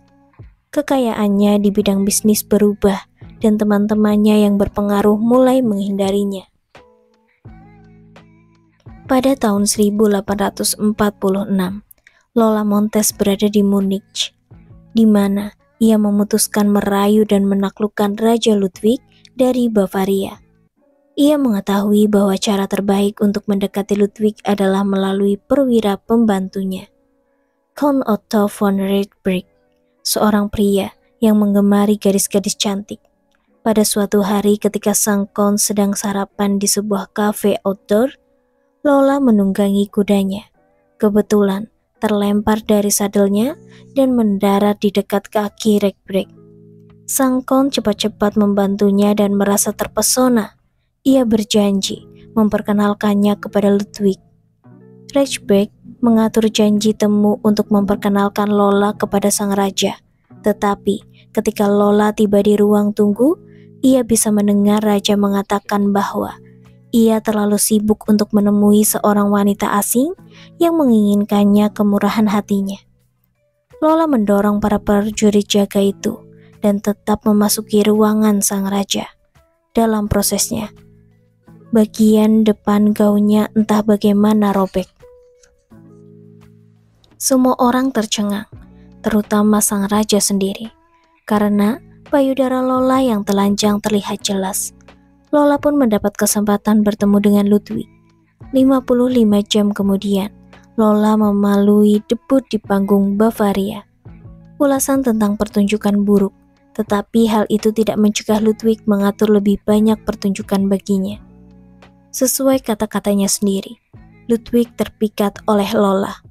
Kekayaannya di bidang bisnis berubah dan teman-temannya yang berpengaruh mulai menghindarinya. Pada tahun 1846, Lola Montes berada di Munich, di mana ia memutuskan merayu dan menaklukkan Raja Ludwig dari Bavaria. Ia mengetahui bahwa cara terbaik untuk mendekati Ludwig adalah melalui perwira pembantunya, Count Otto von Riedberg, seorang pria yang menggemari gadis-gadis cantik. Pada suatu hari ketika sang Count sedang sarapan di sebuah kafe outdoor, Lola menunggangi kudanya. Kebetulan terlempar dari sadelnya dan mendarat di dekat kaki Riedberg. Sang Count cepat-cepat membantunya dan merasa terpesona. Ia berjanji memperkenalkannya kepada Ludwig. Riedberg mengatur janji temu untuk memperkenalkan Lola kepada sang raja. Tetapi ketika Lola tiba di ruang tunggu, ia bisa mendengar raja mengatakan bahwa ia terlalu sibuk untuk menemui seorang wanita asing yang menginginkannya kemurahan hatinya. Lola mendorong para prajurit jaga itu dan tetap memasuki ruangan sang raja. Dalam prosesnya, bagian depan gaunnya entah bagaimana robek. Semua orang tercengang, terutama sang raja sendiri, karena payudara Lola yang telanjang terlihat jelas. Lola pun mendapat kesempatan bertemu dengan Ludwig. 55 jam kemudian, Lola melalui debut di panggung Bavaria. Ulasan tentang pertunjukan buruk, tetapi hal itu tidak mencegah Ludwig mengatur lebih banyak pertunjukan baginya. Sesuai kata-katanya sendiri, Ludwig terpikat oleh Lola.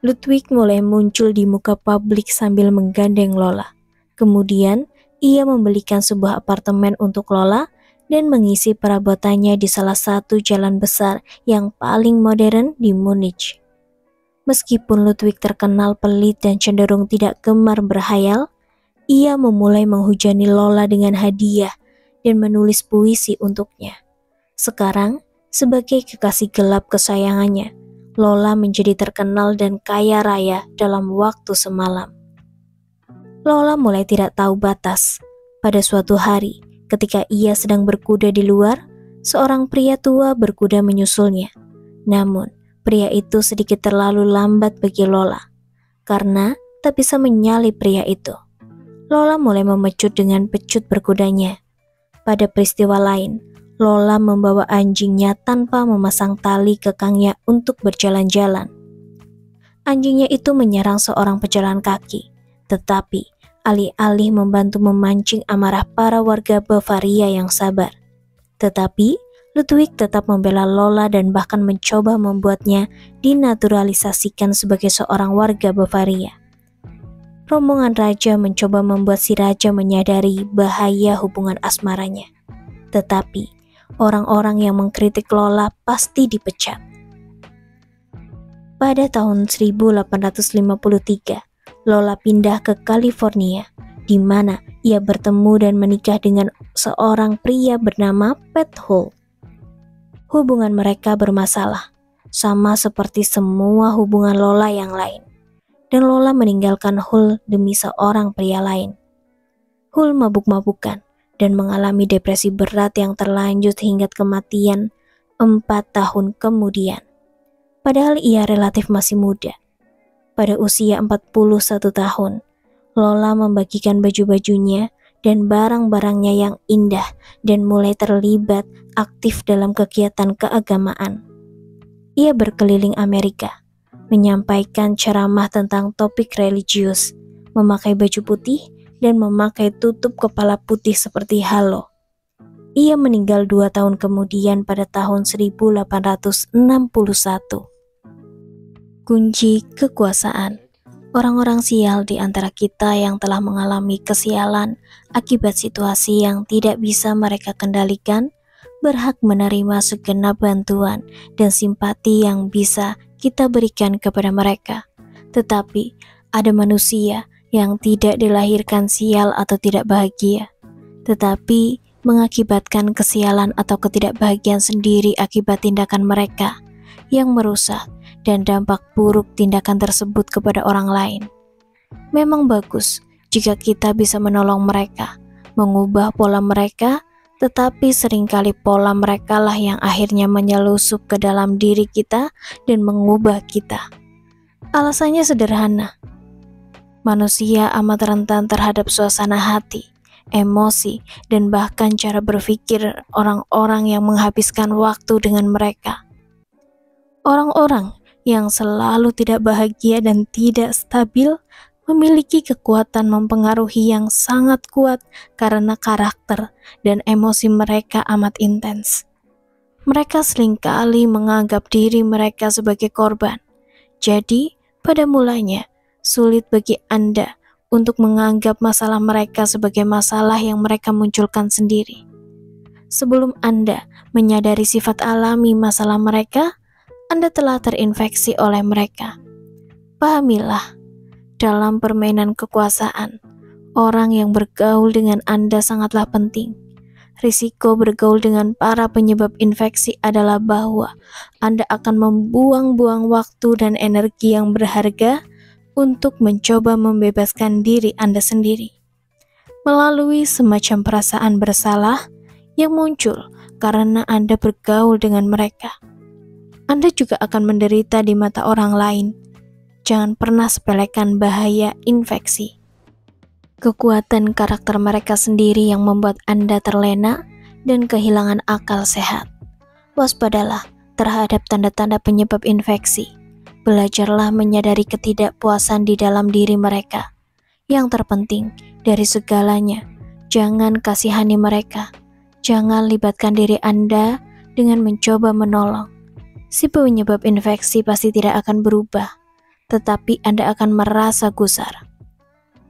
Ludwig mulai muncul di muka publik sambil menggandeng Lola. Kemudian, ia membelikan sebuah apartemen untuk Lola dan mengisi perabotannya di salah satu jalan besar yang paling modern di Munich. Meskipun Ludwig terkenal pelit dan cenderung tidak gemar berhayal, ia memulai menghujani Lola dengan hadiah dan menulis puisi untuknya. Sekarang, sebagai kekasih gelap kesayangannya, Lola menjadi terkenal dan kaya raya dalam waktu semalam. Lola mulai tidak tahu batas. Pada suatu hari, ketika ia sedang berkuda di luar, seorang pria tua berkuda menyusulnya. Namun, pria itu sedikit terlalu lambat bagi Lola, karena tak bisa menyalip pria itu. Lola mulai memecut dengan pecut berkudanya. Pada peristiwa lain, Lola membawa anjingnya tanpa memasang tali kekangnya untuk berjalan-jalan. Anjingnya itu menyerang seorang pejalan kaki, tetapi alih-alih membantu memancing amarah para warga Bavaria yang sabar. Tetapi Ludwig tetap membela Lola dan bahkan mencoba membuatnya dinaturalisasikan sebagai seorang warga Bavaria. Rombongan raja mencoba membuat si raja menyadari bahaya hubungan asmaranya. Tetapi orang-orang yang mengkritik Lola pasti dipecat. Pada tahun 1853, Lola pindah ke California, di mana ia bertemu dan menikah dengan seorang pria bernama Pat Hull. Hubungan mereka bermasalah, sama seperti semua hubungan Lola yang lain. Dan Lola meninggalkan Hull demi seorang pria lain. Hull mabuk-mabukan dan mengalami depresi berat yang terlanjut hingga kematian 4 tahun kemudian. Padahal ia relatif masih muda. Pada usia 41 tahun, Lola membagikan baju-bajunya dan barang-barangnya yang indah dan mulai terlibat aktif dalam kegiatan keagamaan. Ia berkeliling Amerika, menyampaikan ceramah tentang topik religius, memakai baju putih dan memakai tutup kepala putih seperti halo. Ia meninggal 2 tahun kemudian pada tahun 1861. Kunci kekuasaan. Orang-orang sial di antara kita yang telah mengalami kesialan akibat situasi yang tidak bisa mereka kendalikan berhak menerima segenap bantuan dan simpati yang bisa kita berikan kepada mereka. Tetapi ada manusia yang tidak dilahirkan sial atau tidak bahagia, tetapi mengakibatkan kesialan atau ketidakbahagiaan sendiri akibat tindakan mereka yang merusak dan dampak buruk tindakan tersebut kepada orang lain. Memang bagus jika kita bisa menolong mereka, mengubah pola mereka, tetapi seringkali pola mereka lah yang akhirnya menyelusup ke dalam diri kita dan mengubah kita. Alasannya sederhana. Manusia amat rentan terhadap suasana hati, emosi, dan bahkan cara berpikir orang-orang yang menghabiskan waktu dengan mereka. Orang-orang yang selalu tidak bahagia dan tidak stabil memiliki kekuatan mempengaruhi yang sangat kuat karena karakter dan emosi mereka amat intens. Mereka seringkali menganggap diri mereka sebagai korban. Jadi, pada mulanya, sulit bagi Anda untuk menganggap masalah mereka sebagai masalah yang mereka munculkan sendiri. Sebelum Anda menyadari sifat alami masalah mereka, Anda telah terinfeksi oleh mereka. Pahamilah, dalam permainan kekuasaan, orang yang bergaul dengan Anda sangatlah penting. Risiko bergaul dengan para penyebab infeksi adalah bahwa Anda akan membuang-buang waktu dan energi yang berharga untuk mencoba membebaskan diri Anda sendiri melalui semacam perasaan bersalah yang muncul karena Anda bergaul dengan mereka. Anda juga akan menderita di mata orang lain. Jangan pernah sepelekan bahaya infeksi. Kekuatan karakter mereka sendiri yang membuat Anda terlena dan kehilangan akal sehat. Waspadalah terhadap tanda-tanda penyebab infeksi. Belajarlah menyadari ketidakpuasan di dalam diri mereka. Yang terpenting dari segalanya, jangan kasihani mereka. Jangan libatkan diri Anda dengan mencoba menolong. Si penyebab infeksi pasti tidak akan berubah, tetapi Anda akan merasa gusar.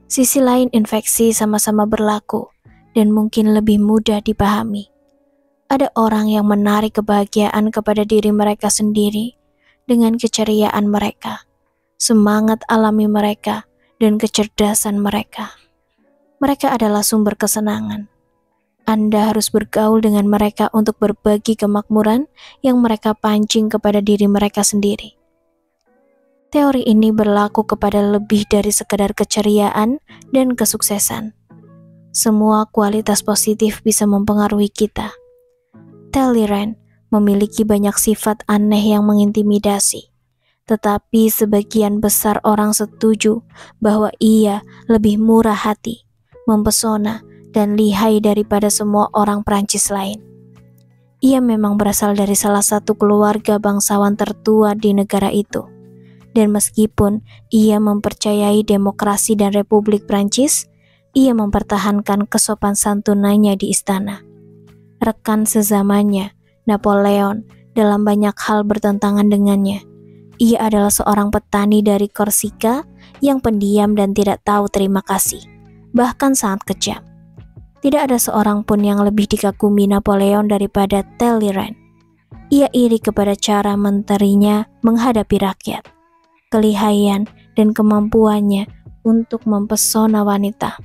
Sisi lain infeksi sama-sama berlaku dan mungkin lebih mudah dipahami. Ada orang yang menarik kebahagiaan kepada diri mereka sendiri dengan keceriaan mereka, semangat alami mereka, dan kecerdasan mereka. Mereka adalah sumber kesenangan. Anda harus bergaul dengan mereka untuk berbagi kemakmuran yang mereka pancing kepada diri mereka sendiri. Teori ini berlaku kepada lebih dari sekedar keceriaan dan kesuksesan. Semua kualitas positif bisa mempengaruhi kita. Talleyrand memiliki banyak sifat aneh yang mengintimidasi, tetapi sebagian besar orang setuju bahwa ia lebih murah hati, mempesona, dan lihai daripada semua orang Prancis lain. Ia memang berasal dari salah satu keluarga bangsawan tertua di negara itu. Dan meskipun ia mempercayai demokrasi dan Republik Prancis, ia mempertahankan kesopan santunannya di istana. Rekan sezamannya, Napoleon, dalam banyak hal bertentangan dengannya. Ia adalah seorang petani dari Korsika yang pendiam dan tidak tahu terima kasih, bahkan sangat kejam. Tidak ada seorang pun yang lebih dikagumi Napoleon daripada Talleyrand. Ia iri kepada cara menterinya menghadapi rakyat, kelihayan dan kemampuannya untuk mempesona wanita.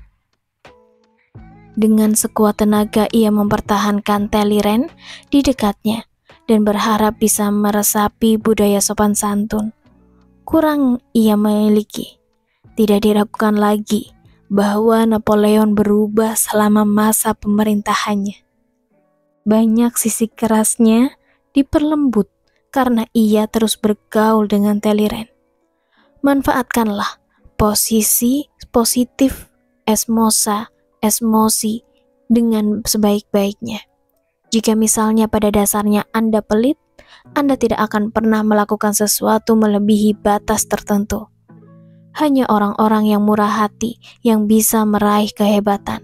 Dengan sekuat tenaga ia mempertahankan Talleyrand di dekatnya dan berharap bisa meresapi budaya sopan santun. Kurang ia miliki. Tidak diragukan lagi bahwa Napoleon berubah selama masa pemerintahannya. Banyak sisi kerasnya diperlembut karena ia terus bergaul dengan Talleyrand. Manfaatkanlah posisi positif osmosi dengan sebaik-baiknya. Jika misalnya pada dasarnya Anda pelit, Anda tidak akan pernah melakukan sesuatu melebihi batas tertentu. Hanya orang-orang yang murah hati yang bisa meraih kehebatan.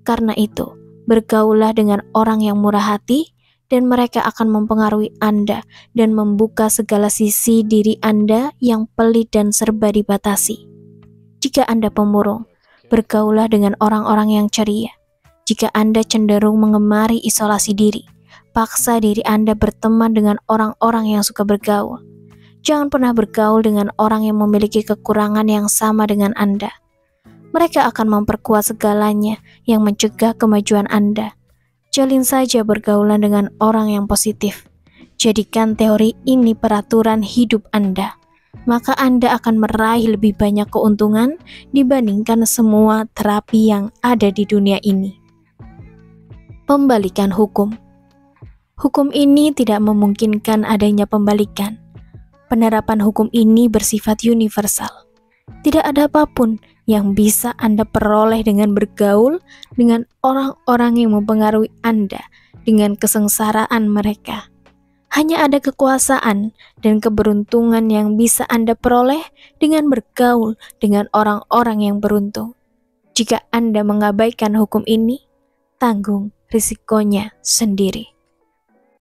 Karena itu, bergaullah dengan orang yang murah hati, dan mereka akan mempengaruhi Anda dan membuka segala sisi diri Anda yang pelit dan serba dibatasi. Jika Anda pemurung, bergaullah dengan orang-orang yang ceria. Jika Anda cenderung mengemari isolasi diri, paksa diri Anda berteman dengan orang-orang yang suka bergaul. Jangan pernah bergaul dengan orang yang memiliki kekurangan yang sama dengan Anda. Mereka akan memperkuat segalanya yang mencegah kemajuan Anda. Jalin saja bergaulan dengan orang yang positif. Jadikan teori ini peraturan hidup Anda. Maka Anda akan meraih lebih banyak keuntungan dibandingkan semua terapi yang ada di dunia ini. Pembalikan hukum. Hukum ini tidak memungkinkan adanya pembalikan. Penerapan hukum ini bersifat universal. Tidak ada apapun yang bisa Anda peroleh dengan bergaul dengan orang-orang yang mempengaruhi Anda dengan kesengsaraan mereka. Hanya ada kekuasaan dan keberuntungan yang bisa Anda peroleh dengan bergaul dengan orang-orang yang beruntung. Jika Anda mengabaikan hukum ini, tanggung risikonya sendiri.